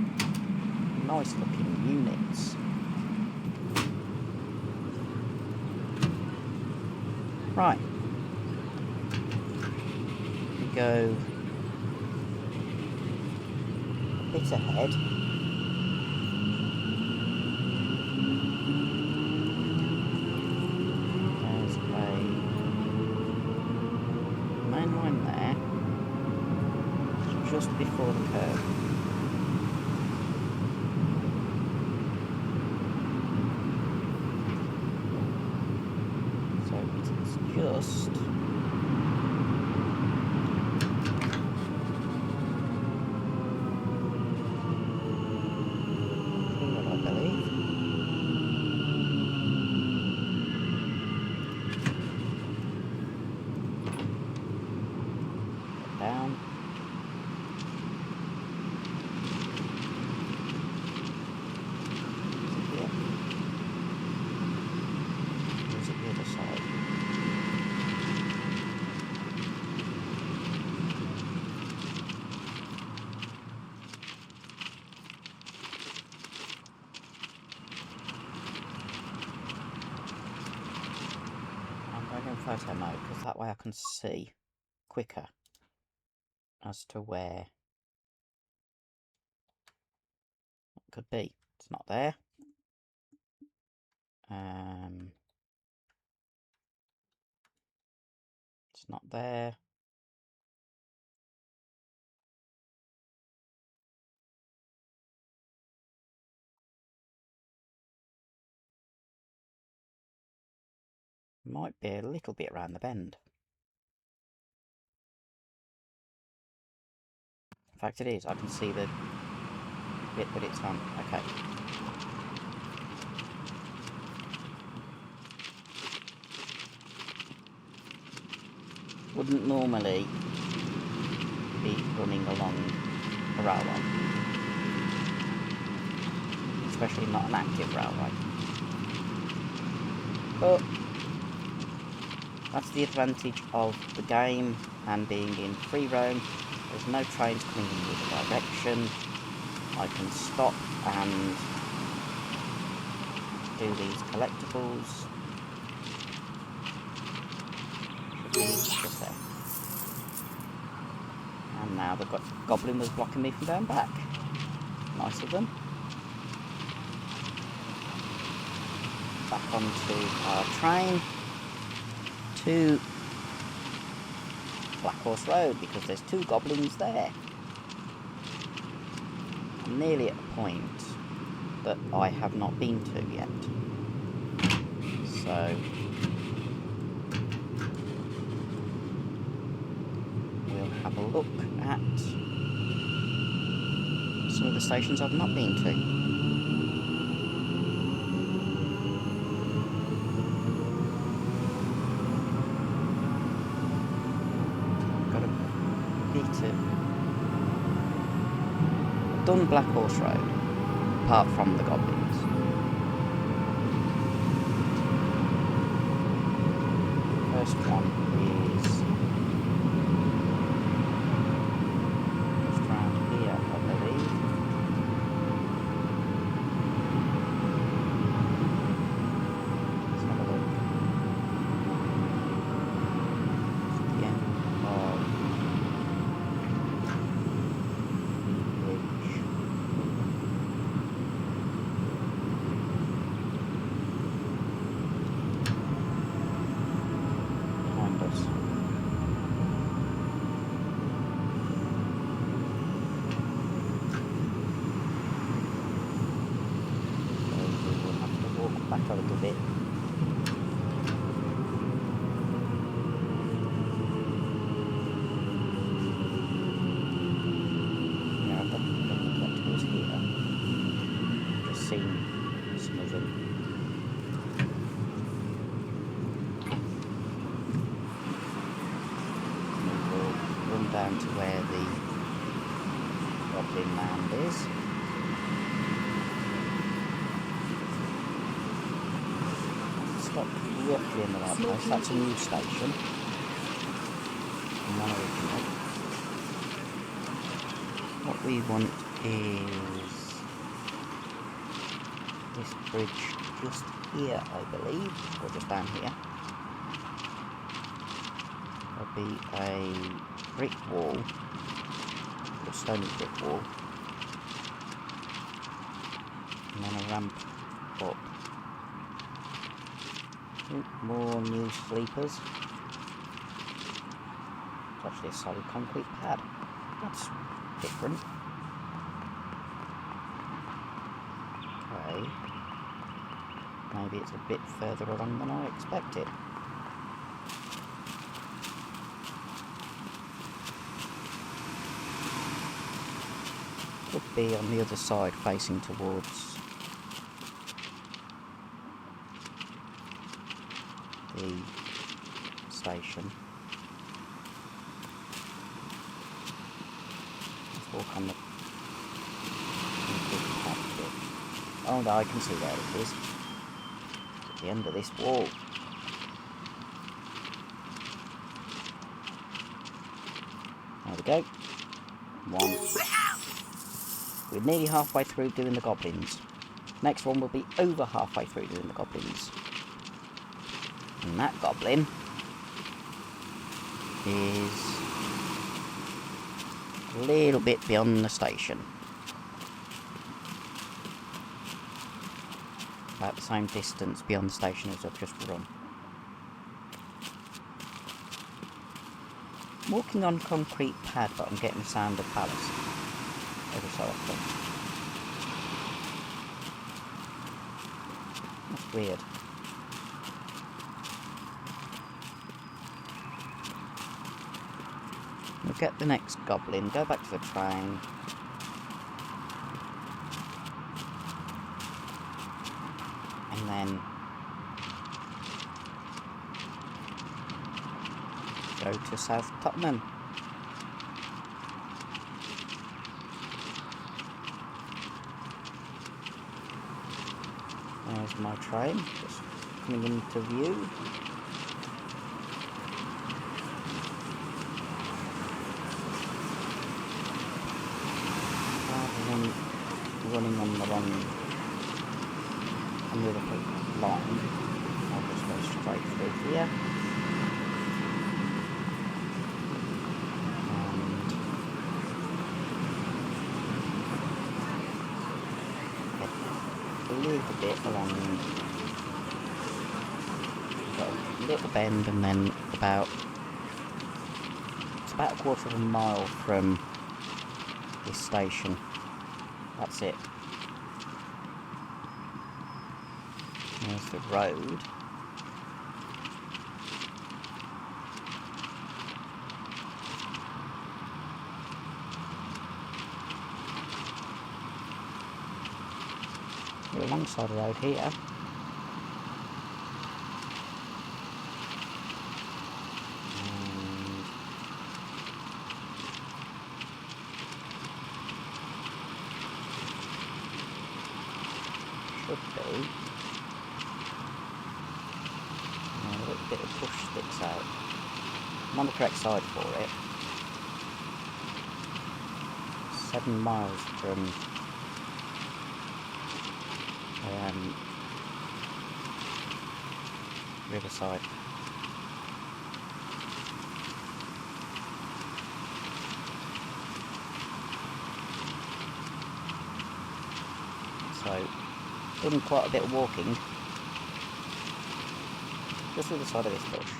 nice looking units. Right, we go a bit ahead. There's a main line there, just before the curve. So it's just here, I believe. Down. Is it the other side? I'm going in photo mode because that way I can see quicker as to where it could be. It's not there. It's not there. Might be a little bit around the bend. In fact it is, I can see the bit that it's on. Okay. Wouldn't normally be running along a railway. Especially not an active railway. But that's the advantage of the game and being in free roam. There's no trains coming in either direction. I can stop and do these collectibles is just there. And now the goblin was blocking me from going back. Nice of them. Back onto our train to Black Horse Road because there's 2 goblins there. I'm nearly at a point that I have not been to yet. So we'll have a look at some of the stations I've not been to. I've done Black Horse Road, apart from the Goblins. First one is just around here, I believe. Let's have a look. It's the end of back a little bit. Yeah, I've got collectibles here. Just seen some of them. And we'll run down to where the Goblin Land is. Roughly in the right place. That's a new station. Non-original. What we want is this bridge just here, I believe, or just down here. There'll be a brick wall, a stony brick wall, and then a ramp up. More new sleepers. It's actually a solid concrete pad. That's different. Okay. Maybe it's a bit further along than I expected. Could be on the other side facing towards the station. Let's walk on the path bit. Oh no, I can see where it is. It's at the end of this wall. There we go. One. We're nearly halfway through doing the Goblins. Next one will be over halfway through doing the Goblins. And that Goblin is a little bit beyond the station. About the same distance beyond the station as I've just run. Walking on concrete pad, but I'm getting the sound of palace every so often. That's weird. We'll get the next Goblin, go back to the train. And then go to South Tottenham. There's my train, just coming into view. Running on the wrong on the other line, I'll just go straight through here. a little bit along. Got a little bend, and then it's about a quarter of a mile from this station. That's it. There's the road. We're alongside the road here. And should be a little bit of bush sticks out. I'm on the correct side for it. 7 miles from Riverside. So, done quite a bit of walking just through the side of this bush.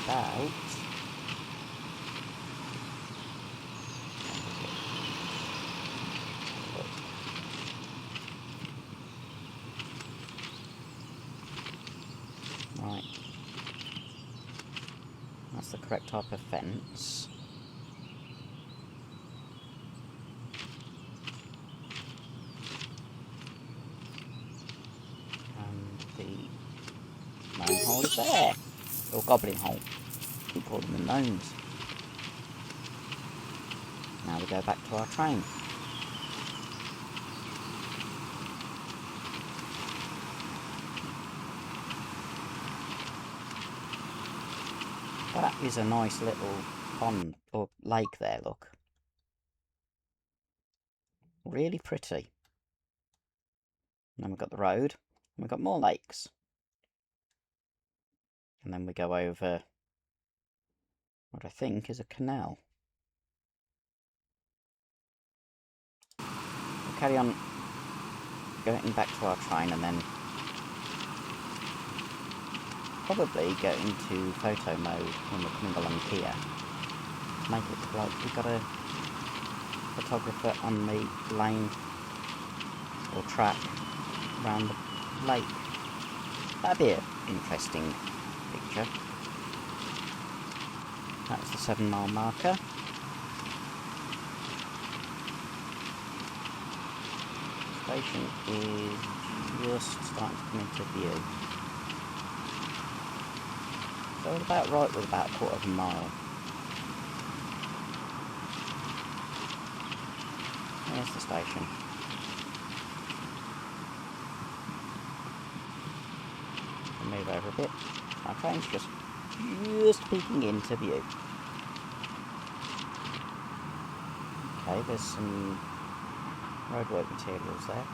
About right. That's the correct type of fence. And the manhole is there. Or goblin hole. We call them the gnomes. Now we go back to our train. That is a nice little pond or lake there, look. Really pretty. And then we've got the road, and we've got more lakes. And then we go over what I think is a canal. We'll carry on going back to our train and then probably go into photo mode when we're coming along here to make it look like we've got a photographer on the lane or track around the lake. That'd be an interesting picture. That's the 7 mile marker. The station is just starting to come into view. So we're about right with about a quarter of a mile. There's the station. I'll move over a bit. Our train's just peeking into view. Okay, there's some roadwork materials there.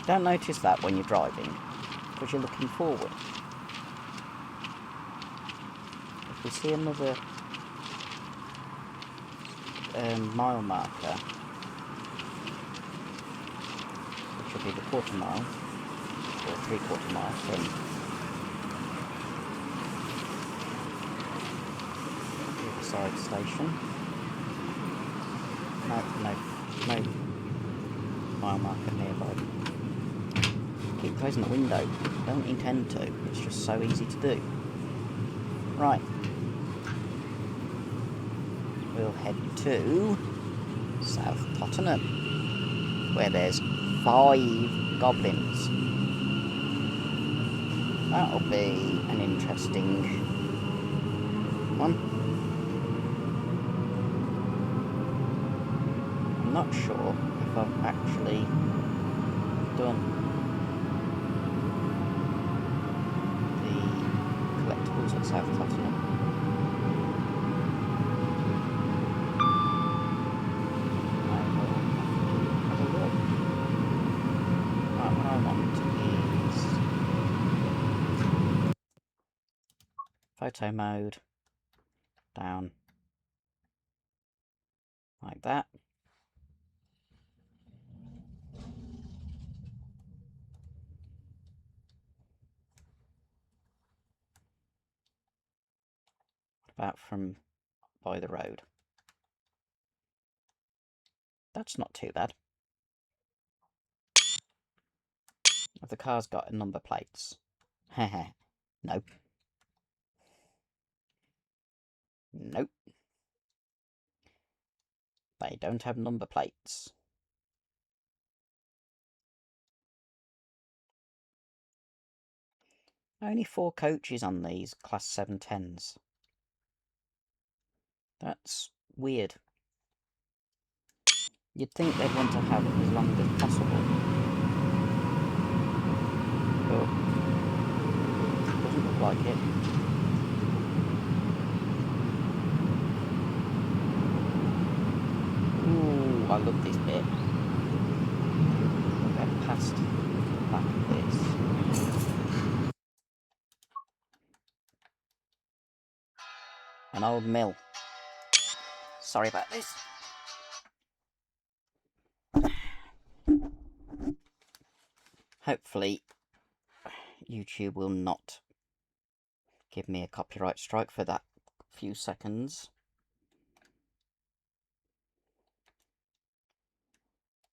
Don't notice that when you're driving, because you're looking forward. If we see another mile marker, which will be the quarter mile, or 3/4 mile from Riverside station. No mile marker nearby. Keep closing the window. Don't intend to. It's just so easy to do. Right. We'll head to South Tottenham, where there's 5 goblins. That'll be an interesting one. I'm not sure if I've actually done the collectibles at South Tottenham. Photo mode, down, Like that. What about from by the road? That's not too bad. Have the cars got number plates? Heh. Nope. Nope. They don't have number plates. Only 4 coaches on these Class 710s. That's weird. You'd think they'd want to have it as long as possible. But doesn't look like it. Ooh, I love this bit. We'll get past the back of this. An old mill. Sorry about this. Hopefully, YouTube will not give me a copyright strike for that few seconds.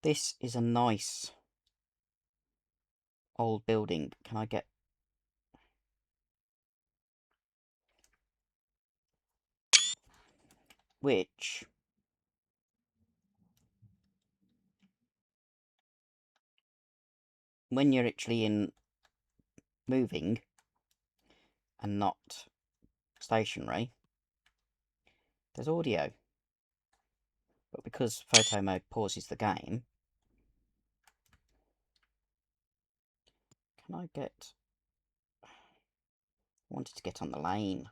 This is a nice old building. Can I get... Which... when you're actually in moving and not stationary, there's audio. But because photo mode pauses the game, can I get... I wanted to get on the lane.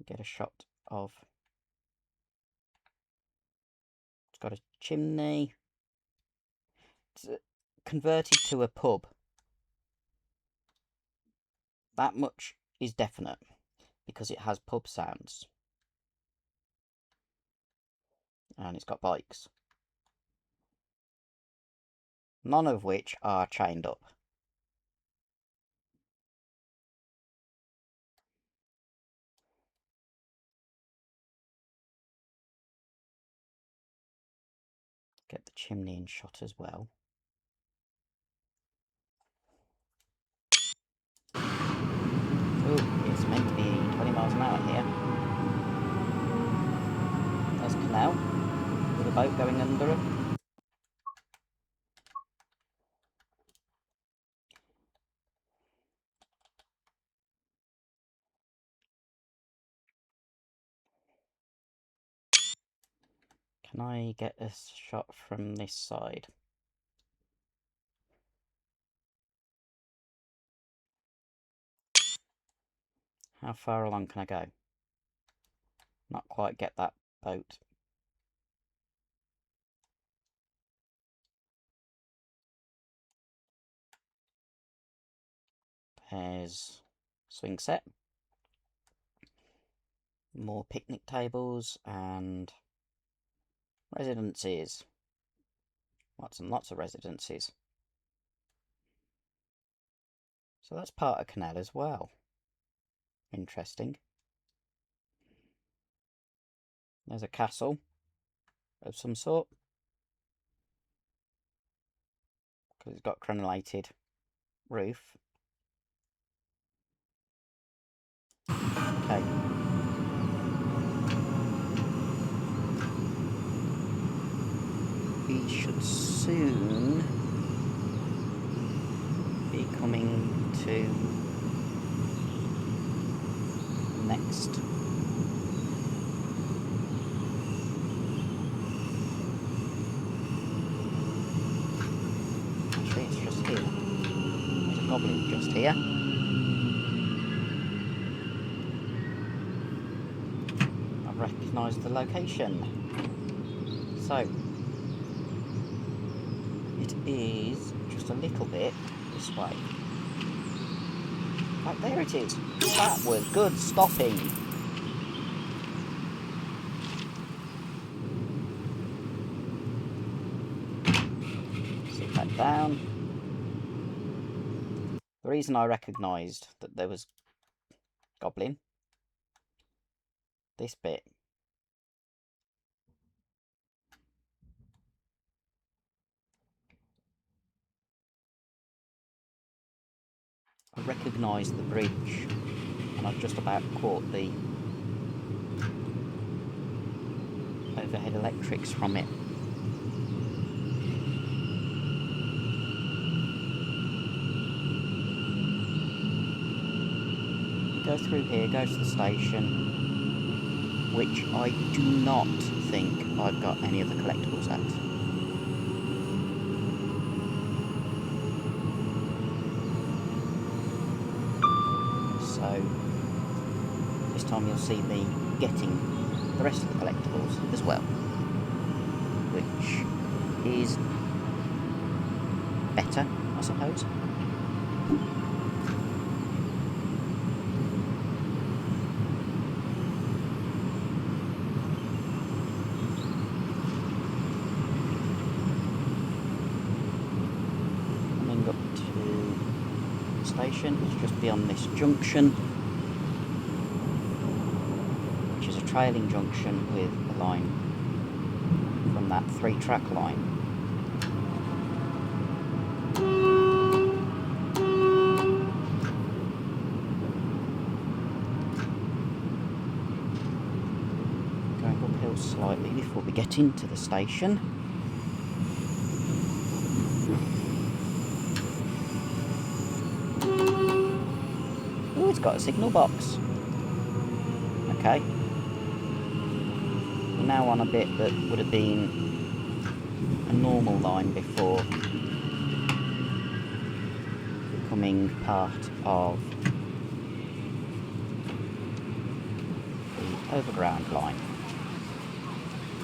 Get a shot of... It's got a chimney. It's converted to a pub. That much is definite, because it has pub sounds. And it's got bikes. None of which are chained up. Get the chimney in shot as well. Oh, it's meant to be 20 miles an hour here. There's a canal with a boat going under it. Can I get a shot from this side? How far along can I go? Not quite get that boat. There's swing set. More picnic tables and residences. Lots and lots of residences. So that's part of canal as well. Interesting. There's a castle of some sort. Because it's got crenellated roof. Okay. We should soon be coming to next. Actually, it's just here. There's a goblin just here. I've recognised the location. So, it is just a little bit this way. Right, there it is. That was good stopping. down. The reason I recognised that there was Goblin, this bit. I recognised the bridge, and I just about caught the overhead electrics from it. Go through here, go to the station, which I do not think I've got any of the collectibles at. So this time you'll see me getting the rest of the collectibles as well, which is better, I suppose. Coming up to the station, it's just beyond this junction, which is a trailing junction with a line from that 3-track line. Going uphill slightly before we get into the station. Oh, it's got a signal box. Okay. We're now on a bit that would have been a normal line before becoming part of the overground line.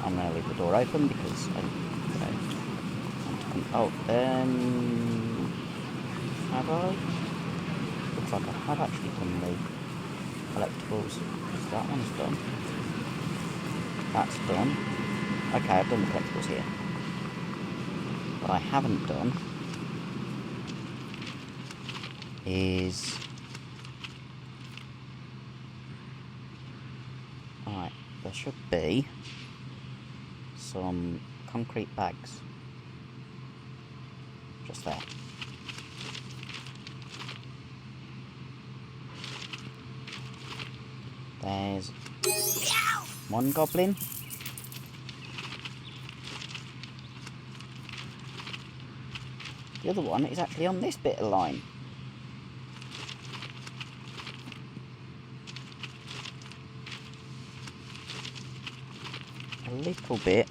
I'm going to leave the door open because I want to come. Oh, have I? Looks like I have actually done the collectibles. That one's done. That's done. Okay, I've done the collectibles here. What I haven't done is... Right, there should be some concrete bags. Just there. There's one goblin. The other one is actually on this bit of line. A little bit.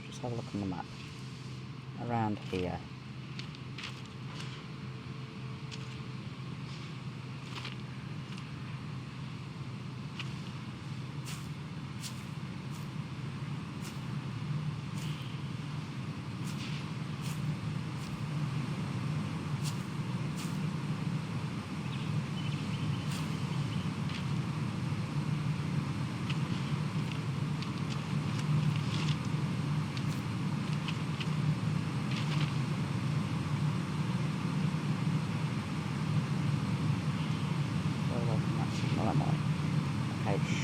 Just have a look on the map. Around here.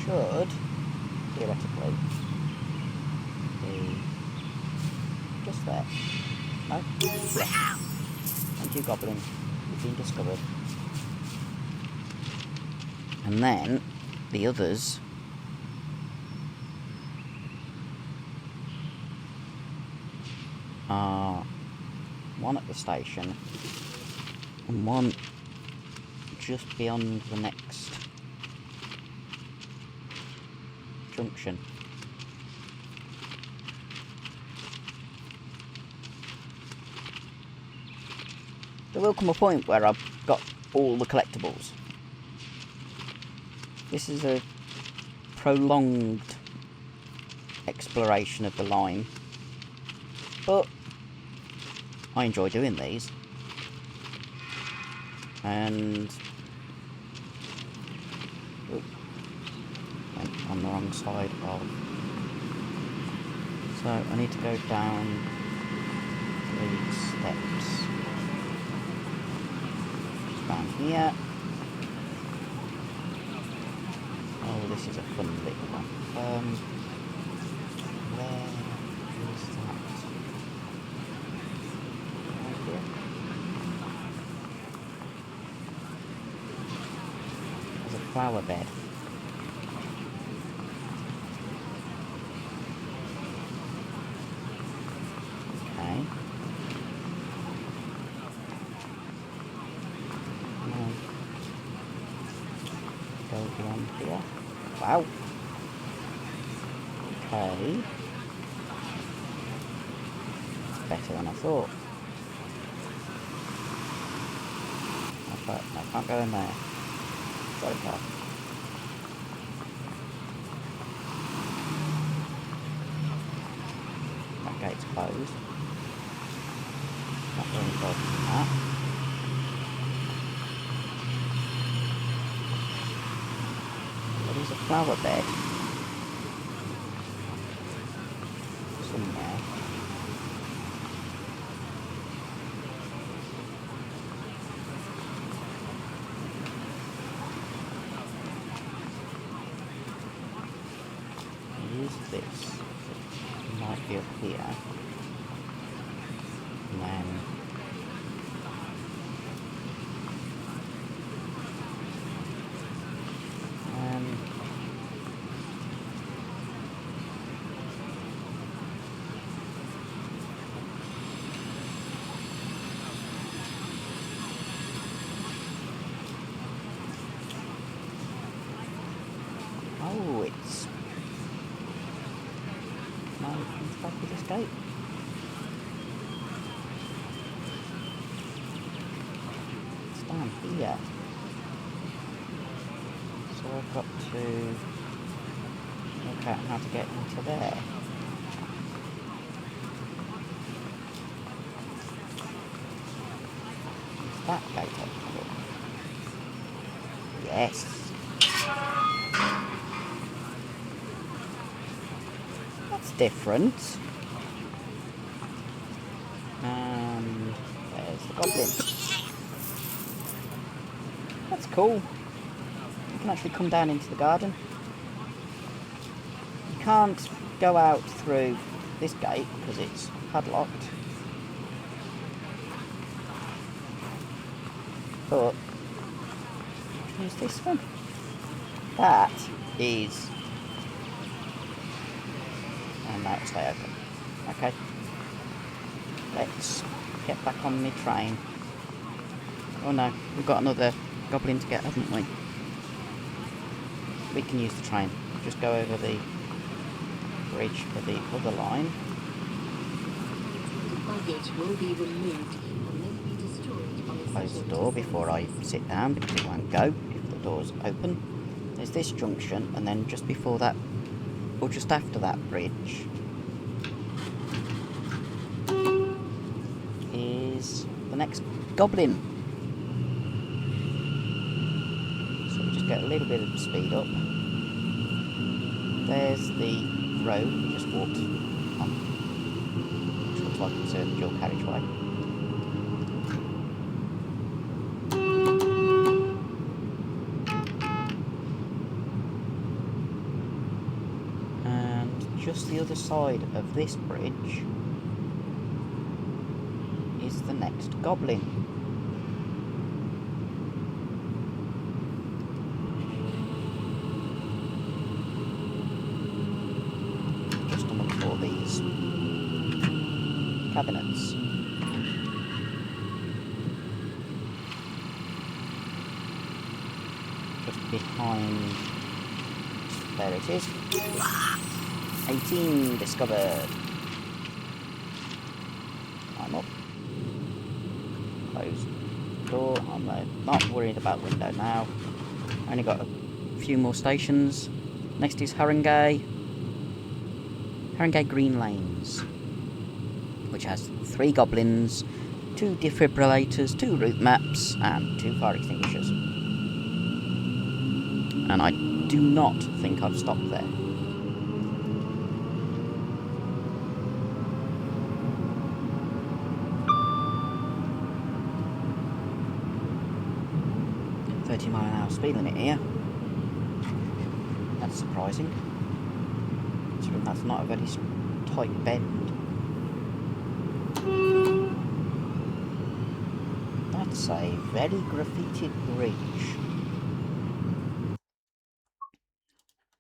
Should theoretically be just there. No? Thank you, Goblin. You've been discovered. And then the others are one at the station and one just beyond the next junction. There will come a point where I've got all the collectibles. This is a prolonged exploration of the line, But I enjoy doing these. And... Oop, went on the wrong side of... So I need to go down 3 steps. Down here. Oh, this is a fun little one. Where is that? Right here. There's a flower bed. Okay. Go beyond here. Wow. Okay. It's better than I thought. I can't go in there. Sorry, car. That gate's closed. Not very close to that. There is a flower bed somewhere. Use this. It might be up here. And then oh, it's no, it's back with this gate. It's down here. So I've got to work out how to get into there. Is that gate open? Yes. That's different. And there's the goblin. That's cool. You can actually come down into the garden. You can't go out through this gate because it's padlocked. But use this one. That is... and now it'll stay open. Okay. Let's get back on the train. Oh no, we've got another goblin to get, haven't we? We can use the train. Just go over the bridge for the other line. The baggage will be removed and then be destroyed by Close the door before I sit down because it won't go if the door's open. There's this junction, and then just before that, or just after that bridge, is the next goblin. So we just get a little bit of speed up. There's the road we just walked on, which looks like it's a dual carriageway. Just the other side of this bridge is the next goblin. Just amongst all these cabinets. Just behind... there it is. 18 discovered. I'm up. Close door. I'm not worried about window now. Only got a few more stations. Next is Haringey Green Lanes, which has 3 goblins, 2 defibrillators, 2 route maps, and 2 fire extinguishers. And I do not think I've stopped there. £30mph speed limit here. That's surprising, considering that's not a very tight bend. That's a very graffitied bridge.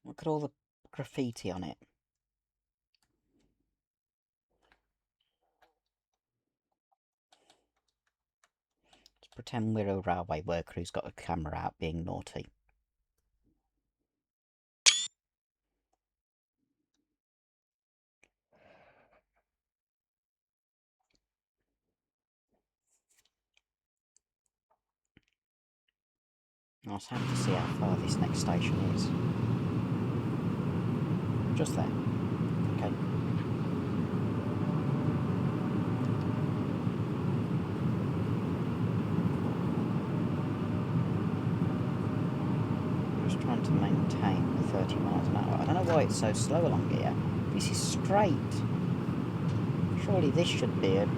Look at all the graffiti on it. Let's pretend we're a railway worker who's got a camera out being naughty. I was happy to see how far this next station is. Just there. Okay. Just trying to maintain the 30 miles an hour. I don't know why it's so slow along here. This is straight. Surely this should be a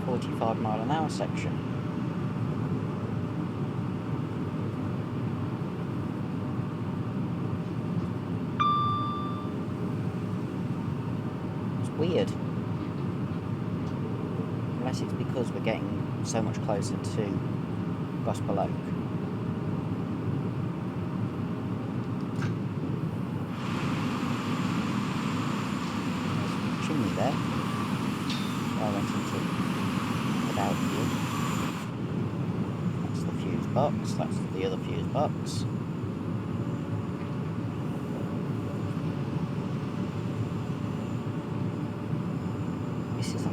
45-mile-an-hour section. Weird. Unless it's because we're getting so much closer to Gospel Oak. There's a chimney there. I went into without view. That's the fuse box, that's the other fuse box.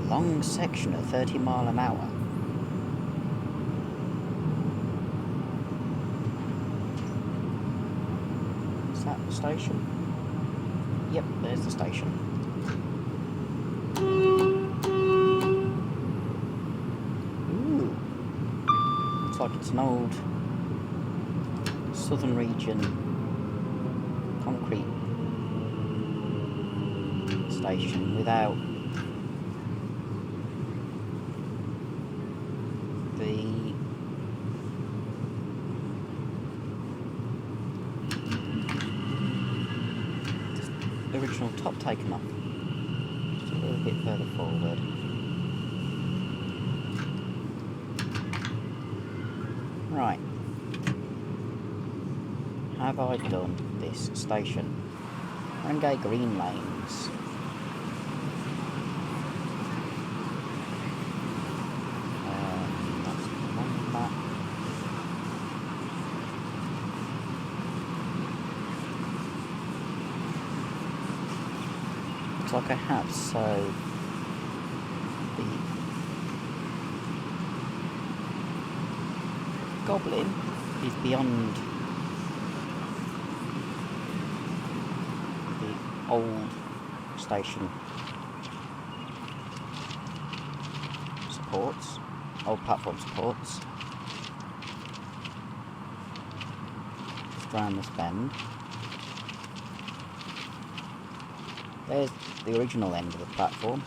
Long section at 30 mile an hour. Is that the station? Yep, there's the station. Ooh. Looks like it's an old southern region concrete station without the original top taken off. Just a little bit further forward. Right. Have I done this station? Rangay Green Lanes. Like I have, so the Goblin is beyond the old station supports, old platform supports. Just round this bend. There's the original end of the platform.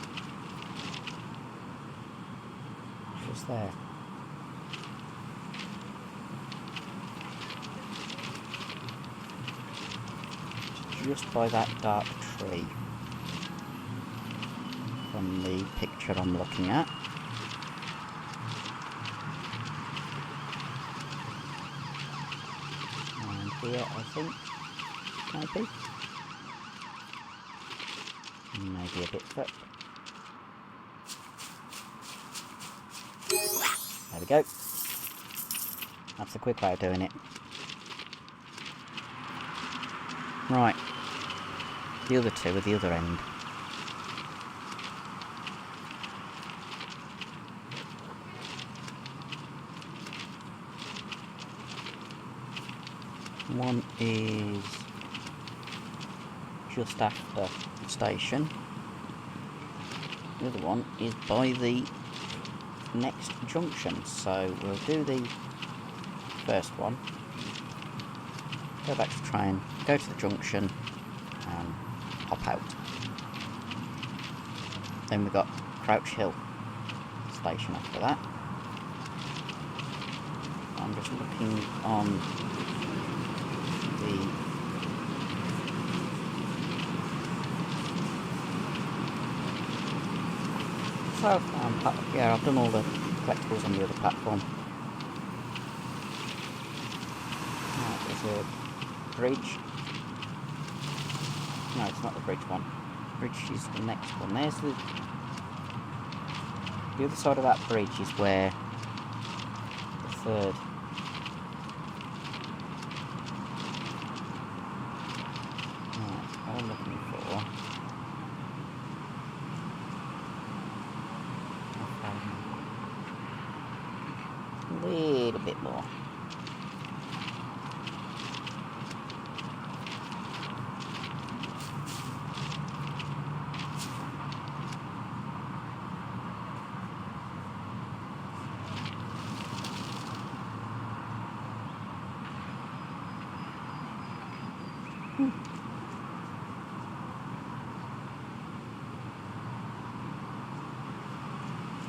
Just there. Just by that dark tree from the picture I'm looking at. And here I think maybe. Maybe a bit thick. There we go. That's the quick way of doing it. Right. The other two at the other end. One is just after the station. The other one is by the next junction, so we'll do the first one, go back to the train, go to the junction, and hop out. Then we've got Crouch Hill station after that. I'm just looking on the yeah, I've done all the collectibles on the other platform. Right, there's a bridge. No, it's not the bridge one. Bridge is the next one. There's the other side of that bridge is where the third. Right, what I'm looking for. A little bit more.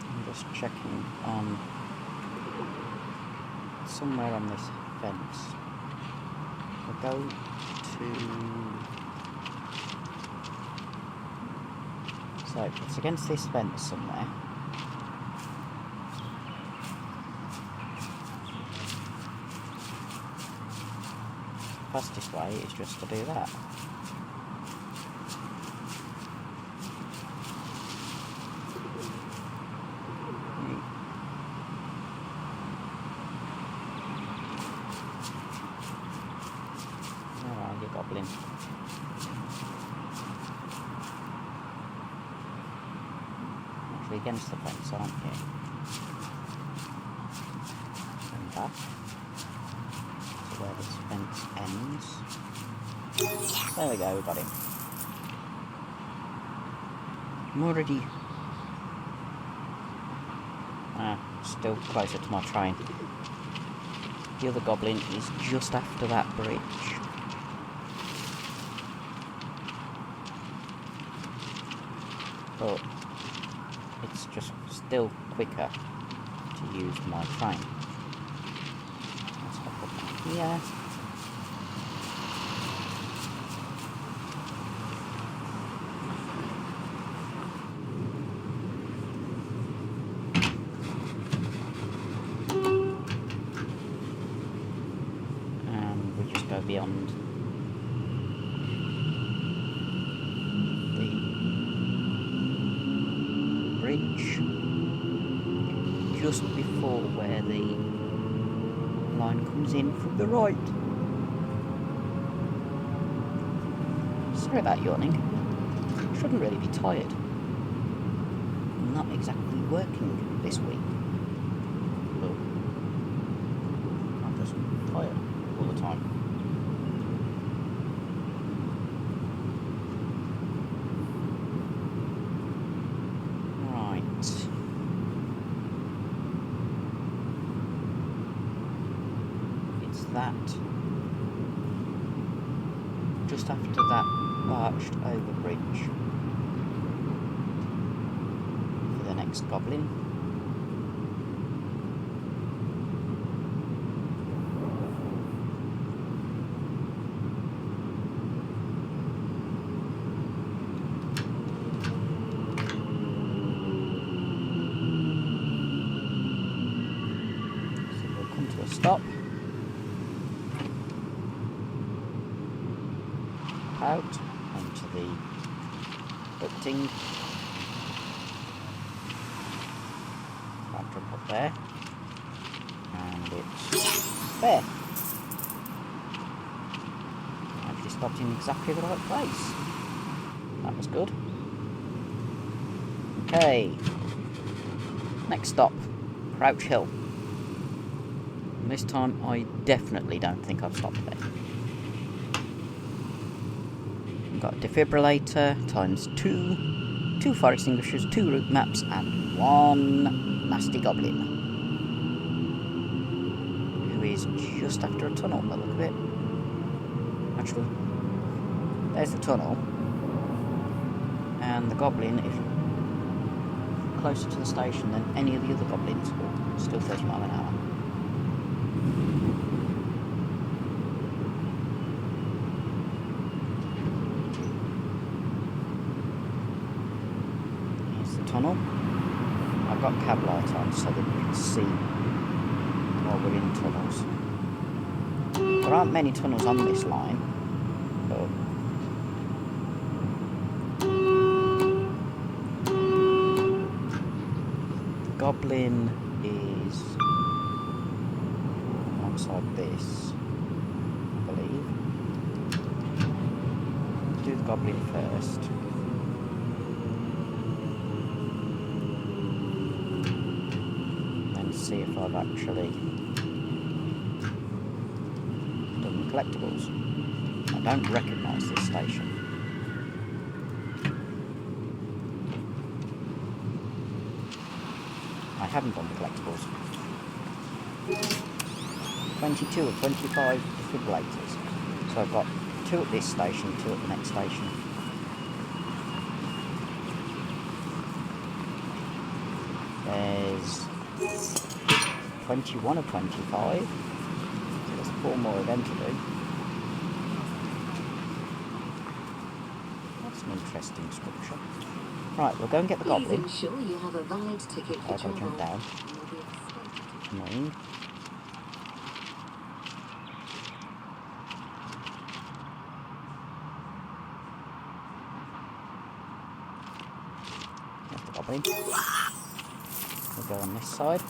I'm just checking on somewhere on this fence. We'll go to... So, it's against this fence somewhere. The fastest way is just to do that. Goblin. Actually against the fence, aren't you? And back to where this fence ends. There we go, we got him. I'm already still closer to my train. The other goblin is just after that bridge. But it's just still quicker to use my train. Let's hop up here. And we just go beyond just before where the line comes in from the right. Sorry about yawning. Shouldn't really be tired. I'm not exactly working this week. But I'm just tired all the time. That just after that arched over bridge for the next goblin. So we'll come to a stop. Out onto the ducting. I'll jump up there, and it's there. Actually stopped in exactly the right place. That was good. Okay, next stop, Crouch Hill. And this time I definitely don't think I've stopped there. Got a defibrillator times 2, 2 fire extinguishers, 2 route maps, and 1 nasty goblin. Who is just after a tunnel, by the look of it. Actually, there's the tunnel. And the goblin is closer to the station than any of the other goblins. But still 30 miles an hour. Tunnel. I've got cab light on so that you can see while we're in tunnels. There aren't many tunnels on this line, but the goblin is alongside this, I believe. Do the goblin first. See if I've actually done the collectibles. I don't recognise this station. I haven't done the collectibles. 22 or 25 defibrillators. So I've got 2 at this station, 2 at the next station. There's 21 or 25, so there's 4 more of them to do. That's an interesting structure. Right, we'll go and get the goblin. Please ensure you have a valid ticket for I've got to jump down. Annoying. There's the goblin. We'll go on this side.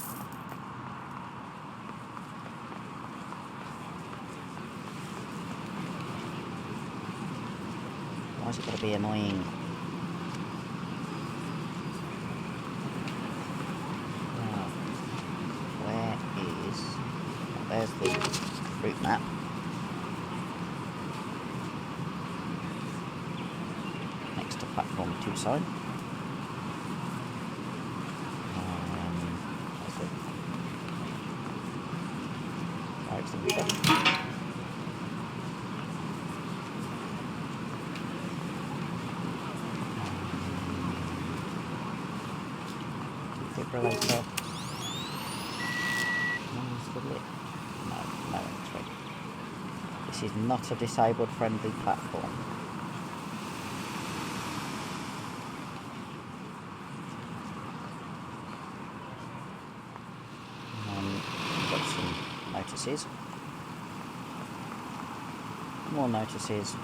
Why's it got to be annoying? Now, where is... Oh, there's the route map. Next to platform 2 side. That's it. Fire extinguisher. Defibrillator. Where's the lit? No entry. This is not a disabled friendly platform. Got some notices. More notices.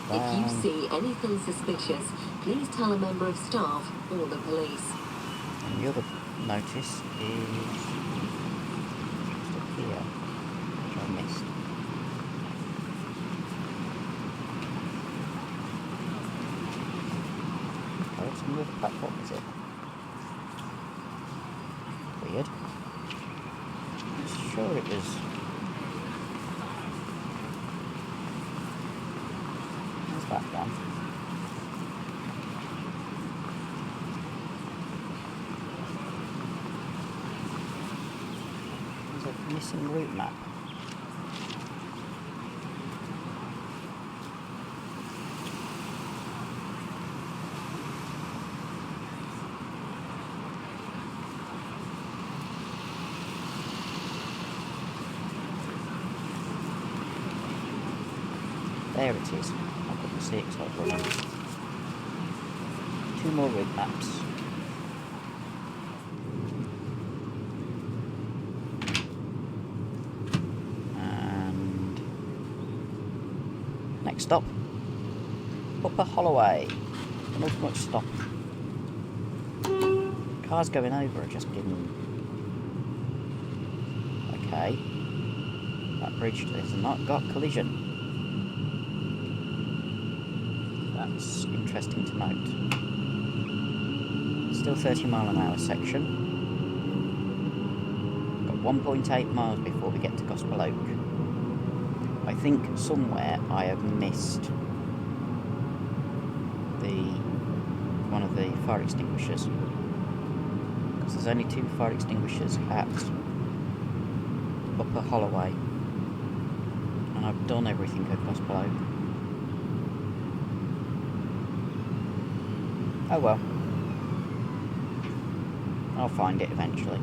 If you see anything suspicious, please tell a member of staff or the police. And the other notice is just up here, which I missed. Oh, it's another platform, is it? Weird. I'm sure it was... that one. There's a missing route map. There it is. I couldn't see it because I was running. 2 more route maps. And next stop, Upper Holloway. Penultimate stop. Cars going over are just giving... Okay. That bridge has not got collision. That's interesting to note. Still 30 mile an hour section. Got 1.8 miles before we get to Gospel Oak. I think somewhere I have missed one of the fire extinguishers. Because there's only 2 fire extinguishers at Upper Holloway. And I've done everything across below. Oh well. I'll find it eventually.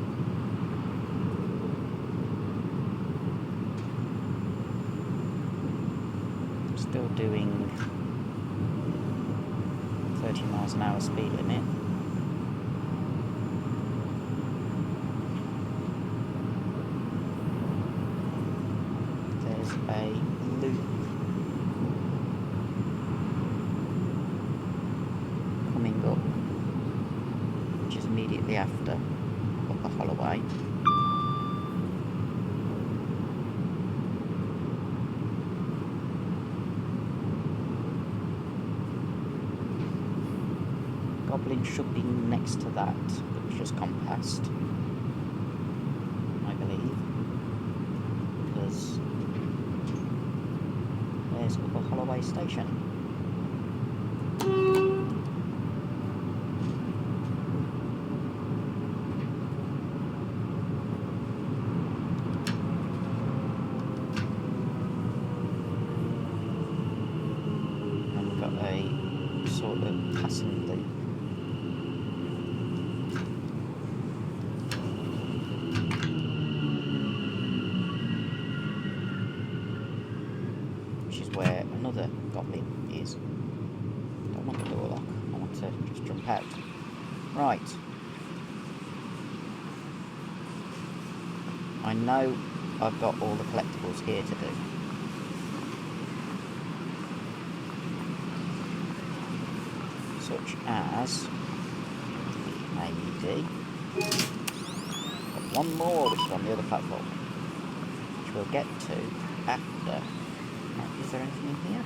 Still doing 30 miles an hour speed limit. There's a loop coming up, which is immediately after Upper Holloway. Goblin should be next to that was just gone past, I believe, because there's Upper Holloway Station. And we've got a sort of passing loop. Where another goblin is. Don't want the door lock, I want to just jump out. Right. I know I've got all the collectibles here to do. Such as the AED. Got one more which is on the other platform, which we'll get to after. Is there anything in here?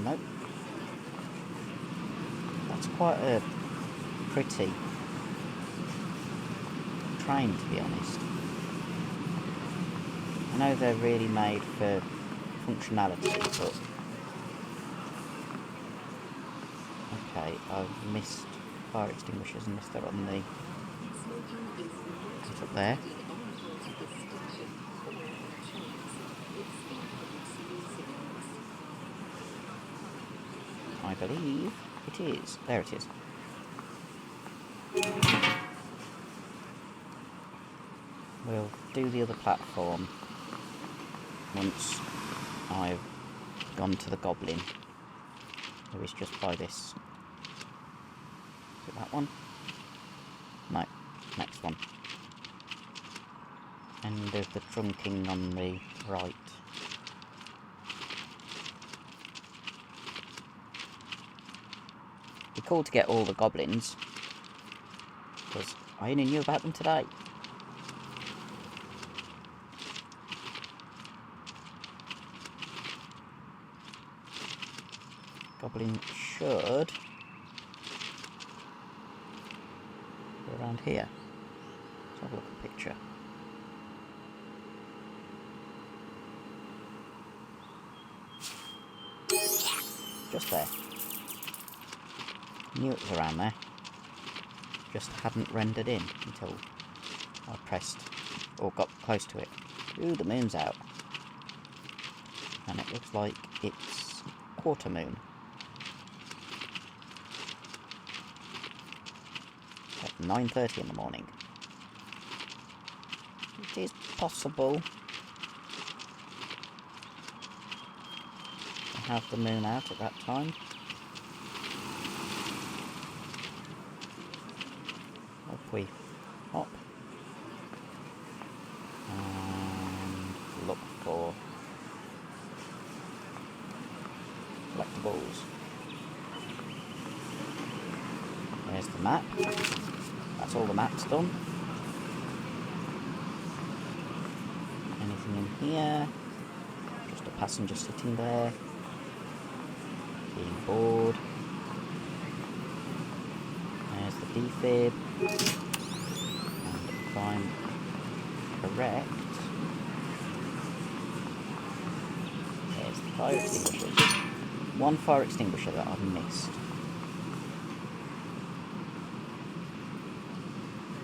Nope. That's quite a pretty train, to be honest. I know they're really made for functionality, but... Okay, I've missed fire extinguishers unless they're on the... It's up there. I believe it is. There it is. We'll do the other platform once I've gone to the Goblin, who is just by this. Is it that one? No, next one. End of the trunking on the right. It'd be cool to get all the goblins, because I only knew about them today. Goblin should be around here. Let's have a look at the picture. Just there. Knew it was around there. Just hadn't rendered in until I pressed or got close to it. Ooh, the moon's out. And it looks like it's quarter moon. At 9:30 in the morning. It is possible to have the moon out at that time. If we hop and look for collectibles. There's the map. That's all the map's done. Anything in here? Just a passenger sitting there, being bored. There's the defib. And if I'm correct, Fire extinguishers. One fire extinguisher that I've missed.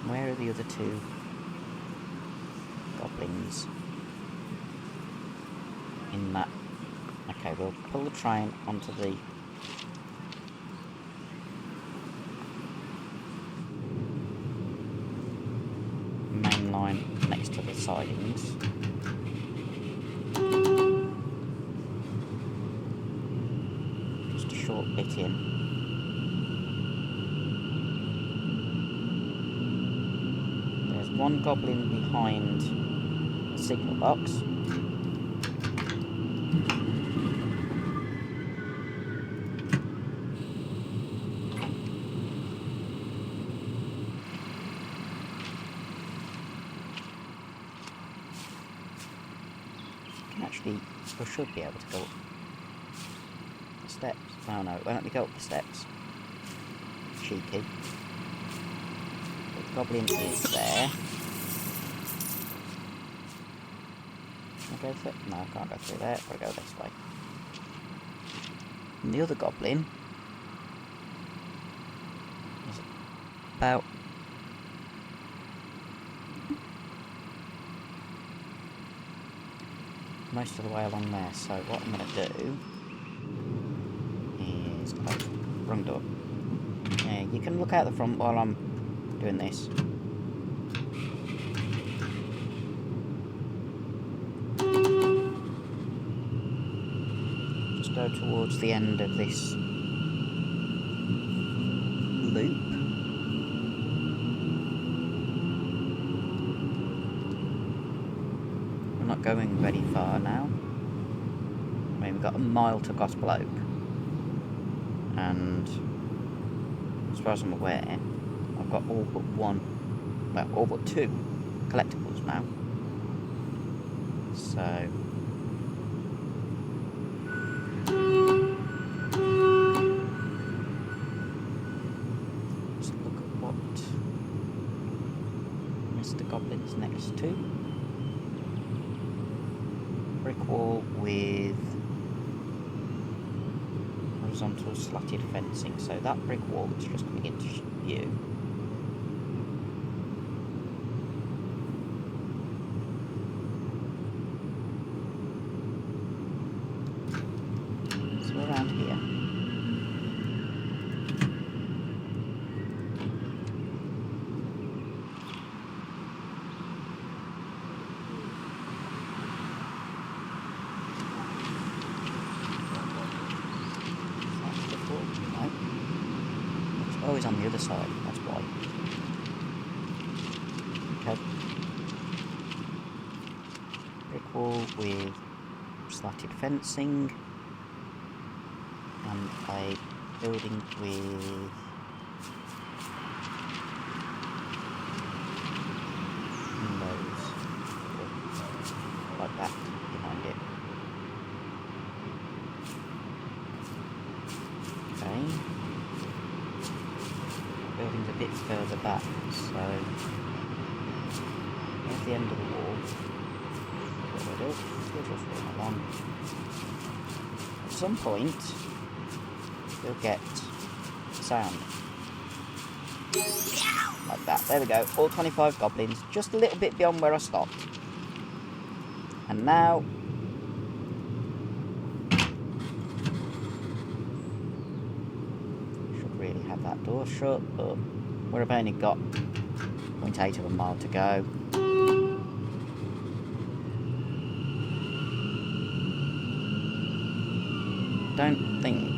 Where are the other two goblins? In that. Okay, we'll pull the train onto the main line next to the sidings. Just a short bit in. There's one goblin behind the signal box. Actually, I should be able to go up the steps. No, no, it won't let me go up the steps. Cheeky. The goblin is there. Can I go through? No, I can't go through there. I've got to go this way. And the other goblin is about most of the way along there, so what I'm going to do is close. Wrong door. Yeah, you can look out the front while I'm doing this. Just go towards the end of this loop. Not going very far now. I mean, we've got a mile to Gospel Oak, and as far as I'm aware, I've got all but one, well, all but two collectibles now. So let's look at what Mr. Goblin's next to. Brick wall with horizontal slatted fencing, so that brick wall is just coming into view. So around here. Oh, he's on the other side, that's why. Okay. Brick wall with slatted fencing. And a building with windows like that behind it. Okay. Building's a bit further back, so here's the end of the wall. What do I do? We'll just run along. At some point, you'll get sound. Like that. There we go. All 25 goblins, just a little bit beyond where I stopped. And now that door shut, but we've only got 0.8 of a mile to go. Don't think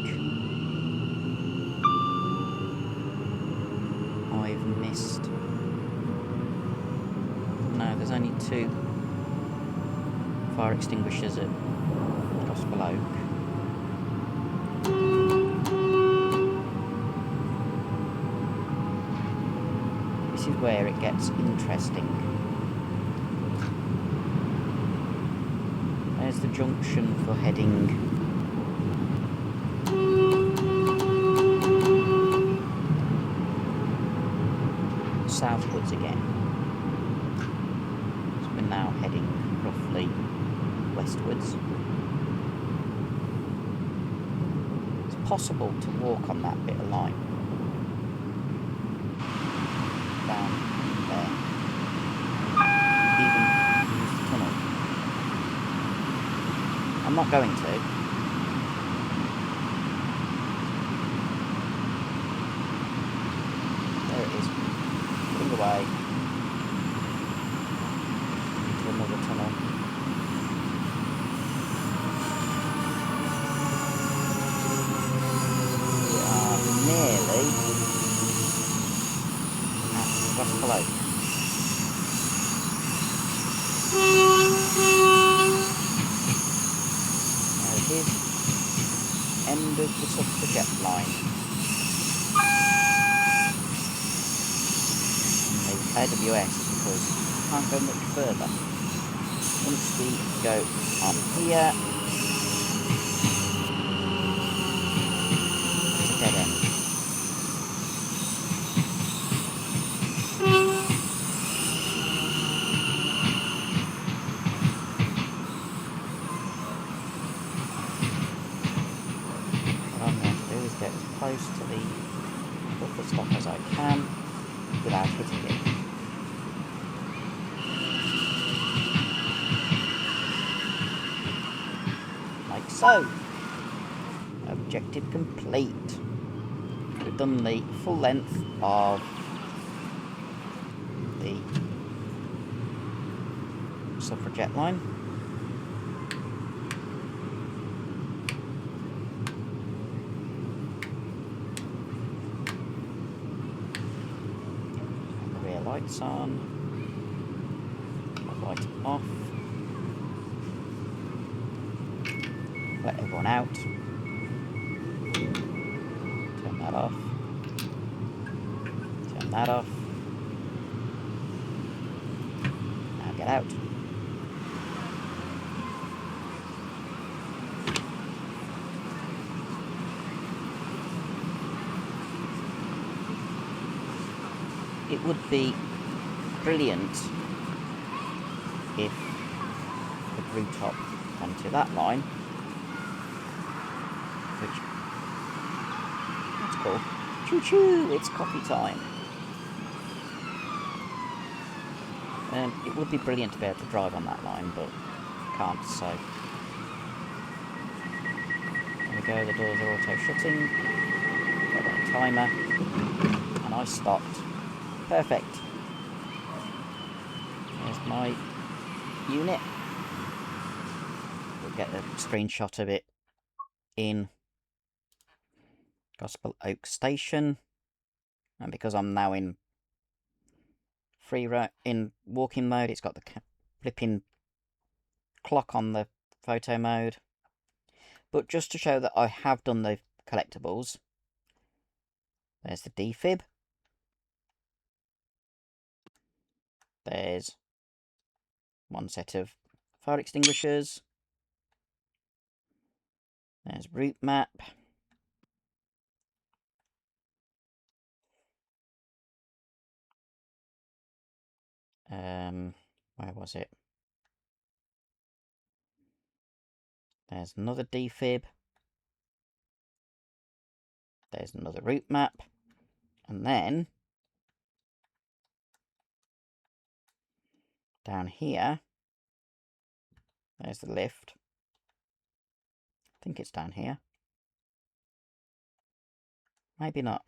I've missed. No, there's only 2 fire extinguishers at Gospel Oak. This is where it gets interesting. There's the junction for heading southwards again. So we're now heading roughly westwards. possible to walk on that bit of line. Down there. Even use the tunnel. I'm not going to. There it is. Putting away. Into another tunnel. We are nearly at Gospel Oak. There it is. End of the Suffragette line. And the AWS because we can't go much further. Once we go on here, it's a dead end. What I'm going to do is get as close to the buffer stop as I can without hitting it. Like so. Objective complete. We've done the full length of the Suffragette line. The rear lights on. The light off. Let everyone out. Turn that off. Turn that off. Now get out. It would be brilliant if the grew top onto that line, which, that's cool. Choo choo, it's coffee time. It would be brilliant to be able to drive on that line, but can't, so. There we go, the doors are auto shutting. Got a timer, and I stopped. Perfect. There's my unit. We'll get a screenshot of it in Gospel Oak Station. And because I'm now in in walking mode, it's got the flipping clock on the photo mode. But just to show that I have done the collectibles, there's the defib. There's one set of fire extinguishers. There's route map. Where was it? There's another defib. There's another route map. And then down here, there's the lift. I think it's down here. Maybe not.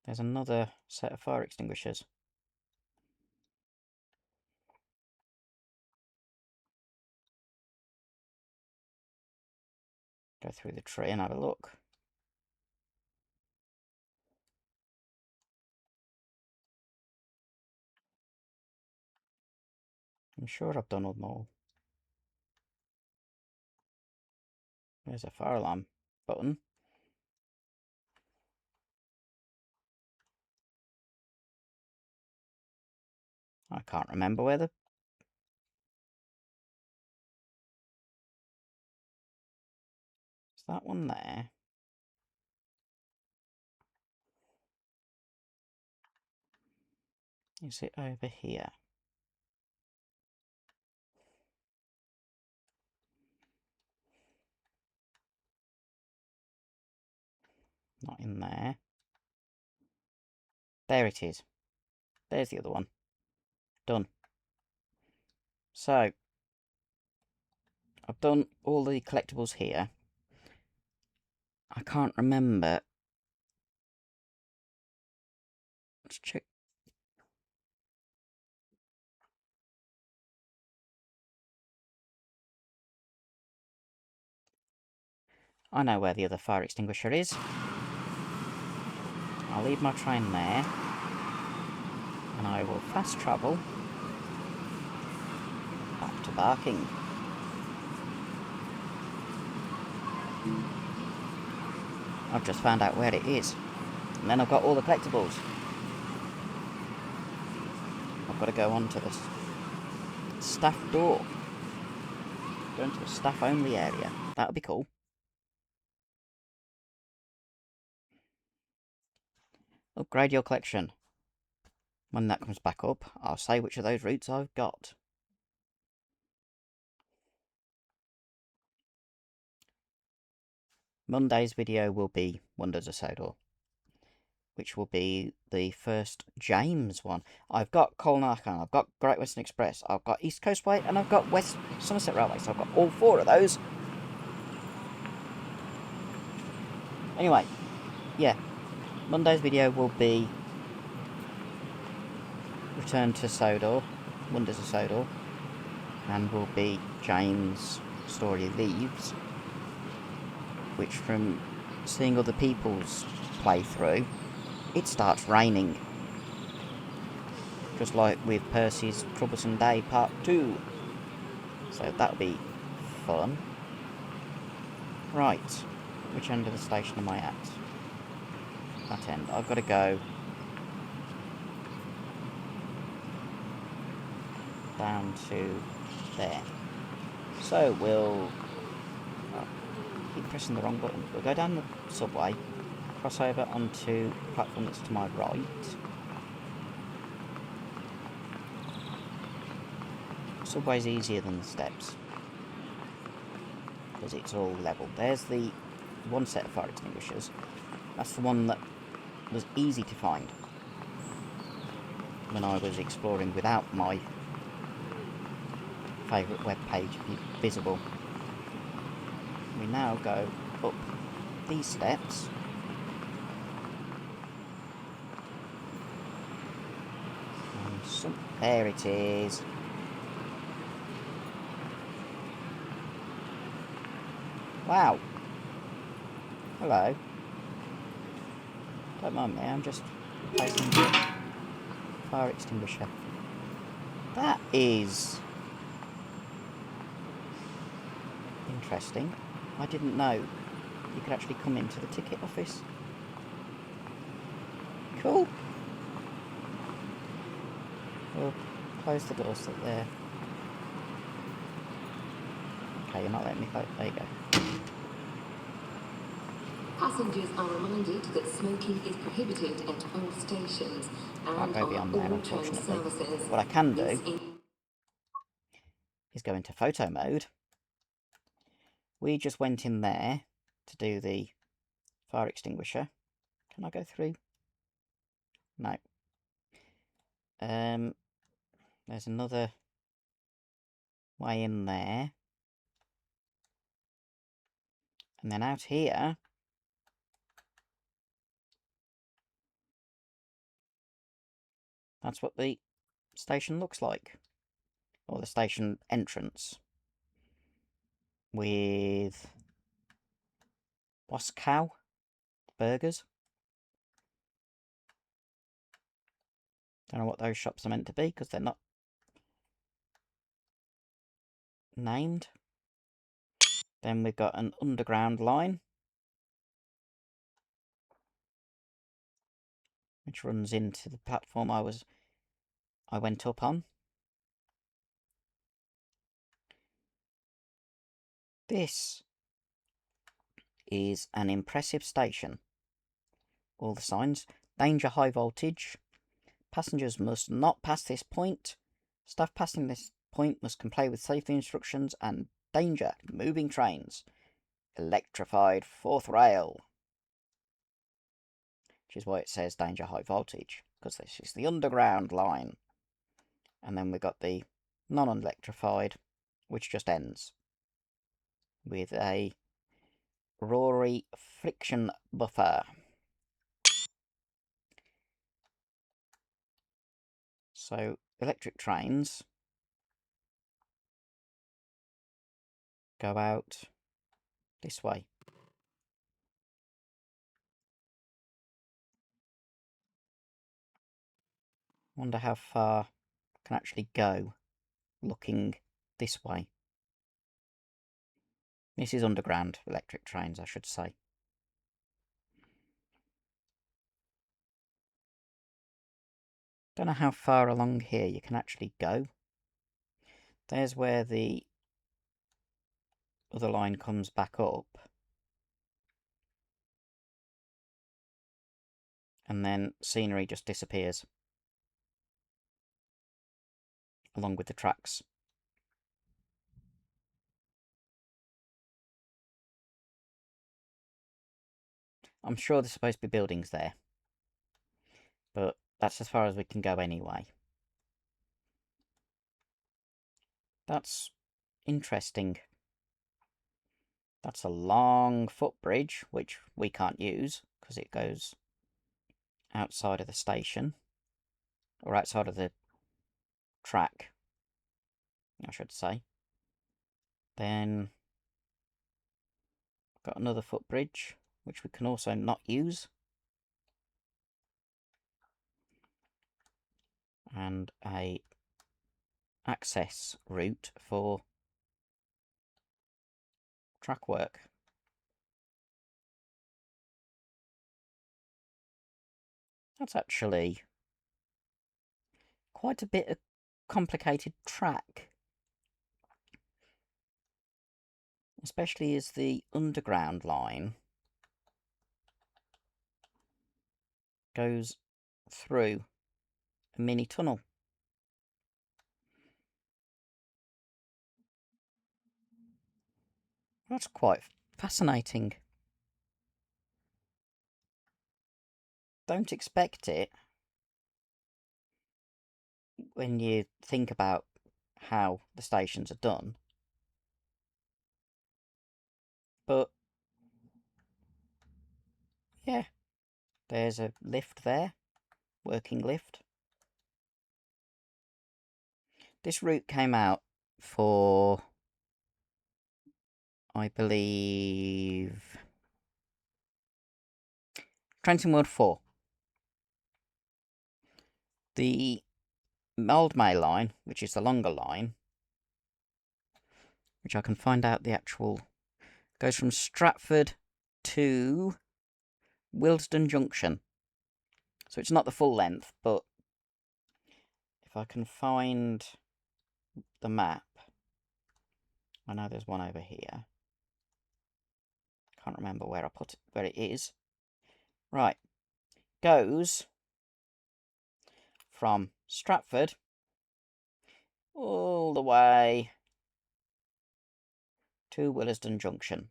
There's another set of fire extinguishers. Go through the tree and have a look. I'm sure I've done them all. There's a fire alarm button. I can't remember where the... Is that one there? Is it over here? Not in there. There it is. There's the other one. Done. So, I've done all the collectibles here. I can't remember. Let's check. I know where the other fire extinguisher is. I'll leave my train there. And I will fast travel back to Barking. I've just found out where it is. And then I've got all the collectibles. I've got to go on to the staff door. Go into the staff only area. That would be cool. Upgrade your collection. When that comes back up, I'll say which of those routes I've got. Monday's video will be Wonders of Sodor, which will be the first James one. I've got Colnarchan, I've got Great Western Express, I've got East Coast Way, and I've got West Somerset Railway, so I've got all 4 of those. Anyway, yeah, Monday's video will be Return to Sodor, Wonders of Sodor, and will be James' Story of Leaves, which from seeing other people's playthrough, it starts raining. Just like with Percy's Troublesome Day Part 2. So that'll be fun. Right, which end of the station am I at? That end. I've got to go down to there. So we'll keep pressing the wrong button. We'll go down the subway, cross over onto the platform that's to my right. Subway's easier than the steps, because it's all level. There's the one set of fire extinguishers. That's the one that was easy to find when I was exploring without my favourite web page visible. We now go up these steps. And there it is. Wow. Hello. Don't mind me, I'm just replacing the fire extinguisher. That is interesting. I didn't know you could actually come into the ticket office. Cool. We'll close the door so there. Okay, you're not letting me close. There you go. Passengers are reminded that smoking is prohibited at all stations and Can't go beyond there, unfortunately. What I can do is go into photo mode. We just went in there to do the fire extinguisher. Can I go through? No. There's another way in there. And then out here, that's what the station looks like. Or the station entrance. With Wascow burgers. Don't know what those shops are meant to be because they're not named. Then we've got an underground line, which runs into the platform I went up on. This is an impressive station. All the signs. Danger, high voltage. Passengers must not pass this point. Staff passing this point must comply with safety instructions, and danger, moving trains. Electrified fourth rail. which is why it says danger high voltage, because this is the underground line. And then we've got the non-electrified, which just ends with a Rory friction buffer. So electric trains go out this way. Wonder how far I can actually go looking this way. This is underground electric trains, I should say. Don't know how far along here you can actually go. There's where the other line comes back up. And then scenery just disappears. Along with the tracks. I'm sure there's supposed to be buildings there. But that's as far as we can go anyway. That's interesting. That's a long footbridge, which we can't use, because it goes outside of the station. Or outside of the track, I should say. Then got another footbridge, which we can also not use. And a access route for track work. That's actually quite a bit of complicated track. Especially as the underground line goes through a mini tunnel. That's quite fascinating. Don't expect it when you think about how the stations are done. But yeah, there's a lift there, working lift. This route came out for, I believe, Trenton World 4. The Old May line, which is the longer line, which I can find out the actual, goes from Stratford to Willesden Junction. So it's not the full length, but if I can find the map, I know there's one over here. Can't remember where I put it, where it is. Right, goes from Stratford all the way to Willesden Junction.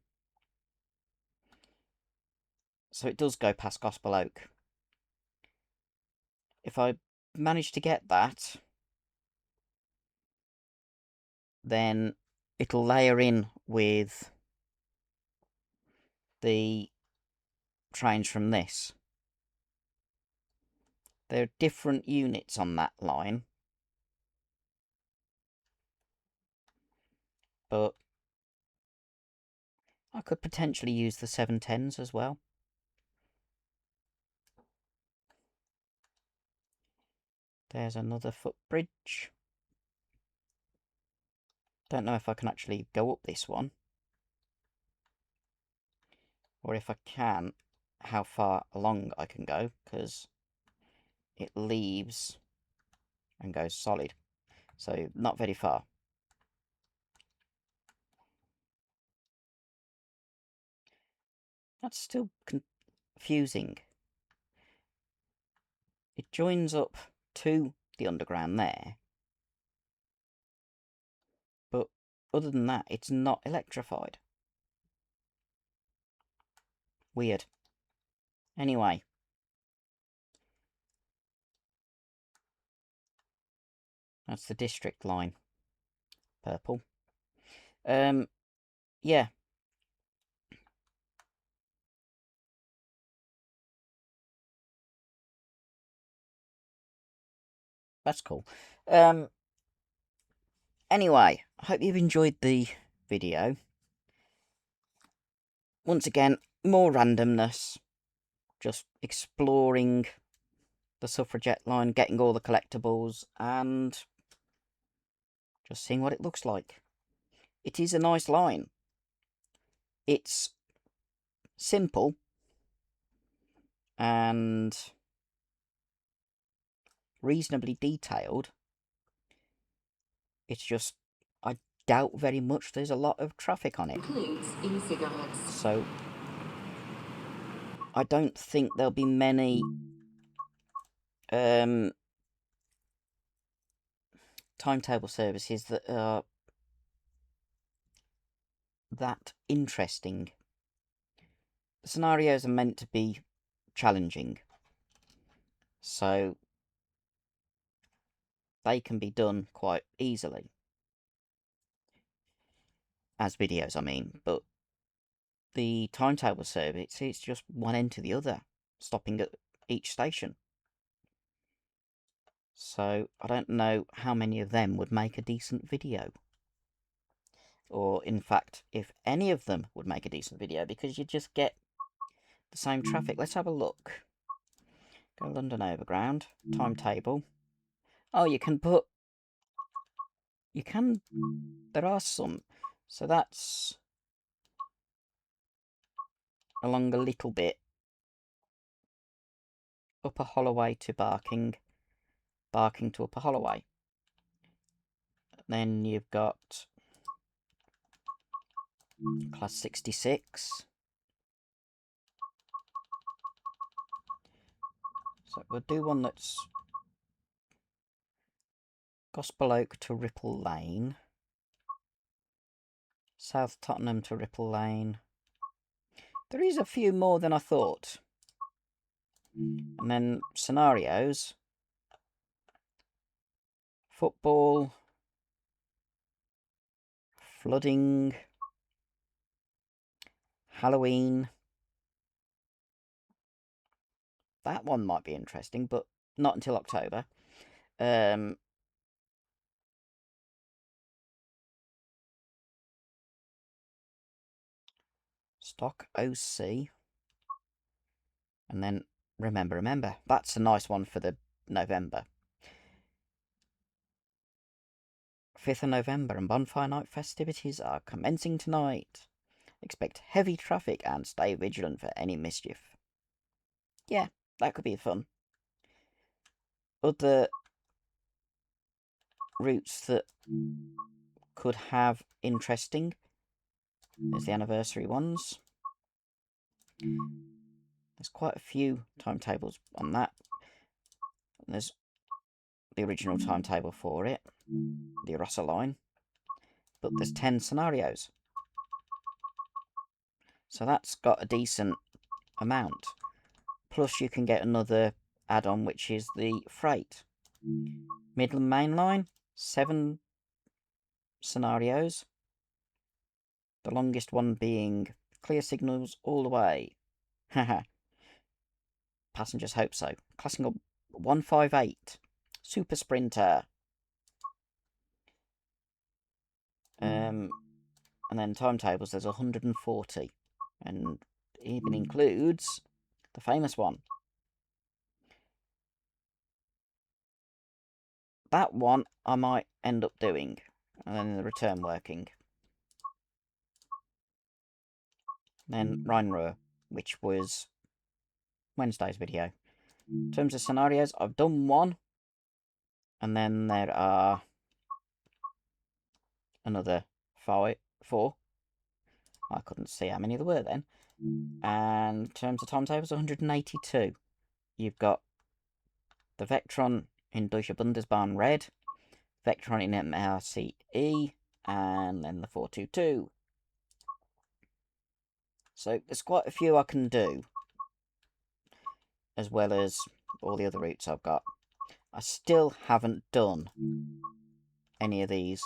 So it does go past Gospel Oak. If I manage to get that, then it'll layer in with the trains from this. There are different units on that line, but I could potentially use the 710s as well. There's another footbridge. Don't know if I can actually go up this one. Or if I can, how far along I can go, because it leaves and goes solid. So, not very far. That's still confusing. It joins up to the underground there. But other than that, it's not electrified. Weird. Anyway, That's the district line. Purple. Yeah. That's cool. Anyway, I hope you've enjoyed the video. Once again, more randomness. Just exploring the Suffragette line, getting all the collectibles, and just seeing what it looks like. It is a nice line. It's simple and reasonably detailed. It's just, I doubt very much there's a lot of traffic on it. Includes e-cigarettes. So, I don't think there'll be many timetable services that are that interesting. The scenarios are meant to be challenging, so they can be done quite easily. As videos, I mean, but the timetable service, it's just one end to the other, stopping at each station. So, I don't know how many of them would make a decent video. Or, in fact, if any of them would make a decent video, because you just get the same traffic. Let's have a look. Go London Overground, timetable. Oh, you can put... You can... There are some. So that's along a little bit. Upper Holloway to Barking. Barking to Upper Holloway. Then you've got Class 66. So we'll do one that's Gospel Oak to Ripple Lane. South Tottenham to Ripple Lane. There is a few more than I thought. And then scenarios. Football. Flooding. Halloween. That one might be interesting, but not until October. Stock OC. And then Remember. That's a nice one for the November. 5th of November and Bonfire Night festivities are commencing tonight. Expect heavy traffic and stay vigilant for any mischief. Yeah, that could be fun. Other routes that could have interesting. There's the anniversary ones. There's quite a few timetables on that. And there's the original timetable for it. The Arosa line. But there's 10 scenarios. So that's got a decent amount. Plus you can get another add-on, which is the freight. Midland Main Line, 7 scenarios. The longest one being clear signals all the way. Haha. Passengers hope so. Classing up 158. Super Sprinter. And then timetables, there's 140. And even includes the famous one. That one I might end up doing. And then the return working. Then Rheinruhr, which was Wednesday's video. In terms of scenarios, I've done one. And then there are another 4. I couldn't see how many there were then. And in terms of timetables, 182. You've got the Vectron in Deutsche Bundesbahn Red, Vectron in MRCE, and then the 422. So there's quite a few I can do, as well as all the other routes I've got. I still haven't done any of these,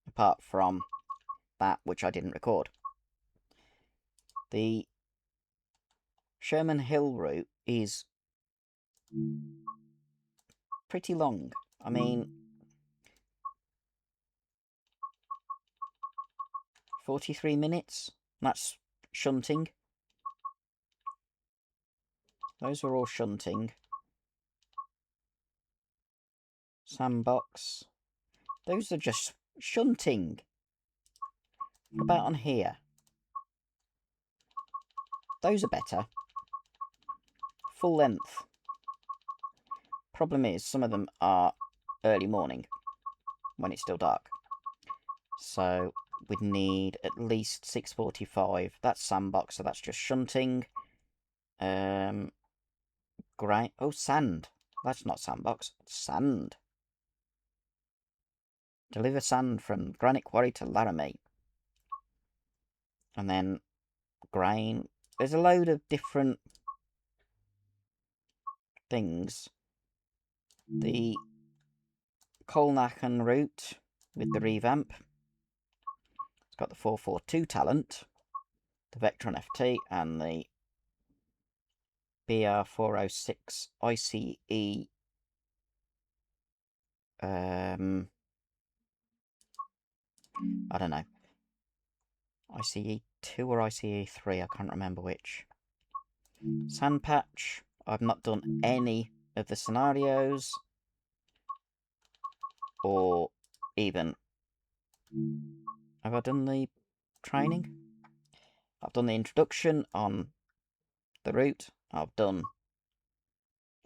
apart from that which I didn't record. The Sherman Hill route is pretty long. I mean, 43 minutes? That's shunting. Those are all shunting. Sandbox. Those are just shunting. What about on here? Those are better. Full length. Problem is, some of them are early morning, when it's still dark. So, we'd need at least 6:45. That's sandbox, so that's just shunting. Great. Oh, sand. That's not sandbox. Sand. Deliver sand from Granite Quarry to Laramie. And then grain. There's a load of different things. The Colnachen route with the revamp. It's got the 442 talent, the Vectron FT, and the BR406 ICE. I don't know. ICE 2 or ICE 3, I can't remember which. Sandpatch. I've not done any of the scenarios. Or even... Have I done the training? I've done the introduction on the route. I've done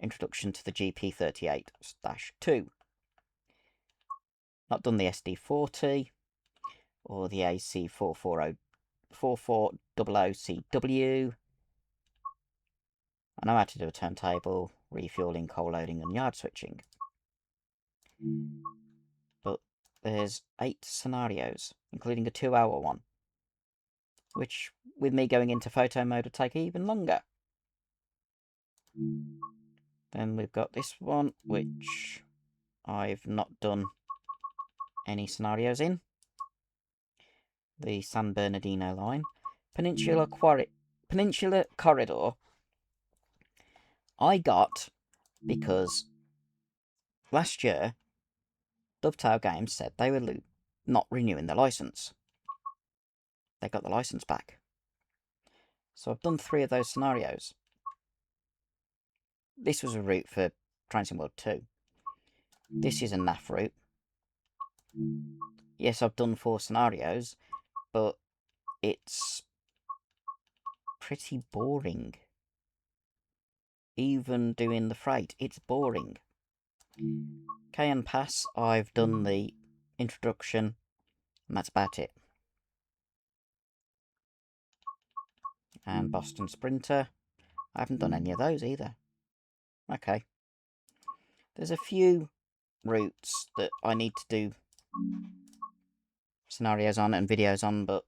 introduction to the GP38-2. Not done the SD40 or the AC4400CW. I know how to do a turntable, refueling, coal loading and yard switching. But there's 8 scenarios, including a 2-hour one, which, with me going into photo mode, would take even longer. Then we've got this one, which I've not done any scenarios in. The San Bernardino line. Peninsula Corridor I got because last year Dovetail Games said they were not renewing the license. They got the license back. So I've done 3 of those scenarios. This was a route for Trains in World 2. This is a NAF route. Yes, I've done 4 scenarios, but it's pretty boring. Even doing the freight, it's boring. Cayenne Pass, I've done the introduction, and that's about it. And Boston Sprinter, I haven't done any of those either. Okay. There's a few routes that I need to do scenarios on and videos on, but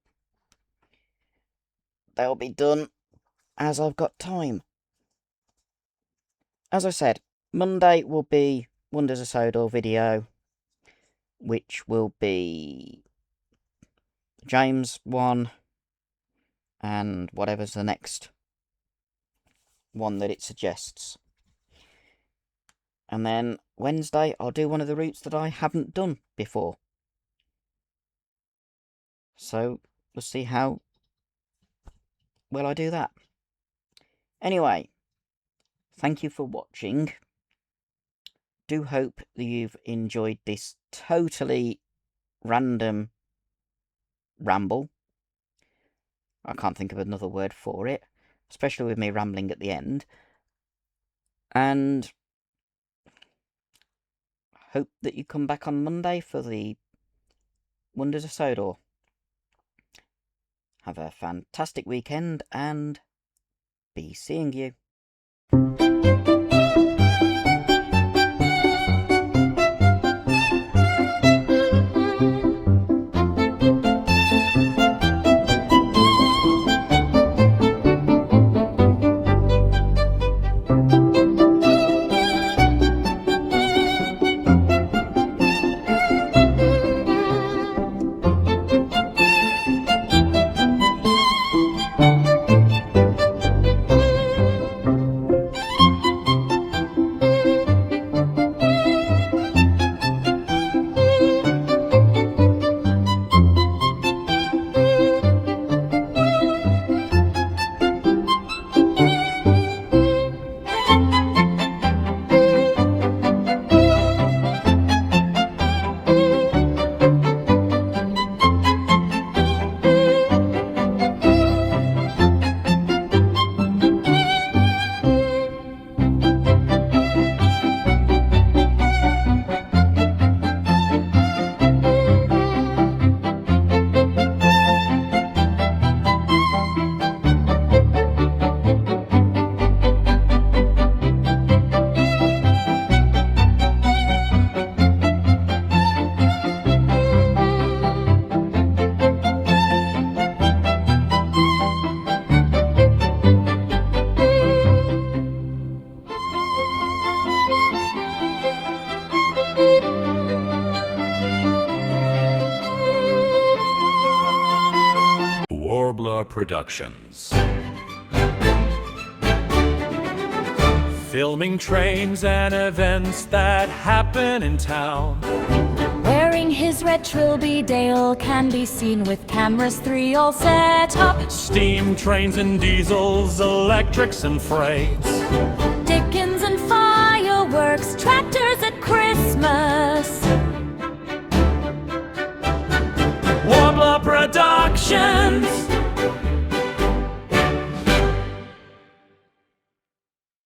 they'll be done as I've got time. As I said, Monday will be Wonders of Sodor video, which will be James 1 and whatever's the next one that it suggests. And then Wednesday, I'll do one of the routes that I haven't done before. So, we'll see how well I do that. Anyway, thank you for watching. Do hope that you've enjoyed this totally random ramble. I can't think of another word for it, especially with me rambling at the end. And hope that you come back on Monday for the Wonders of Sodor. Have a fantastic weekend and be seeing you. Warbler Productions. Filming trains and events that happen in town. Wearing his red trilby, Dale can be seen with cameras 3 all set up. Steam trains and diesels, electrics and freights. Dickens and fireworks, tractors at Christmas. Warbler Productions.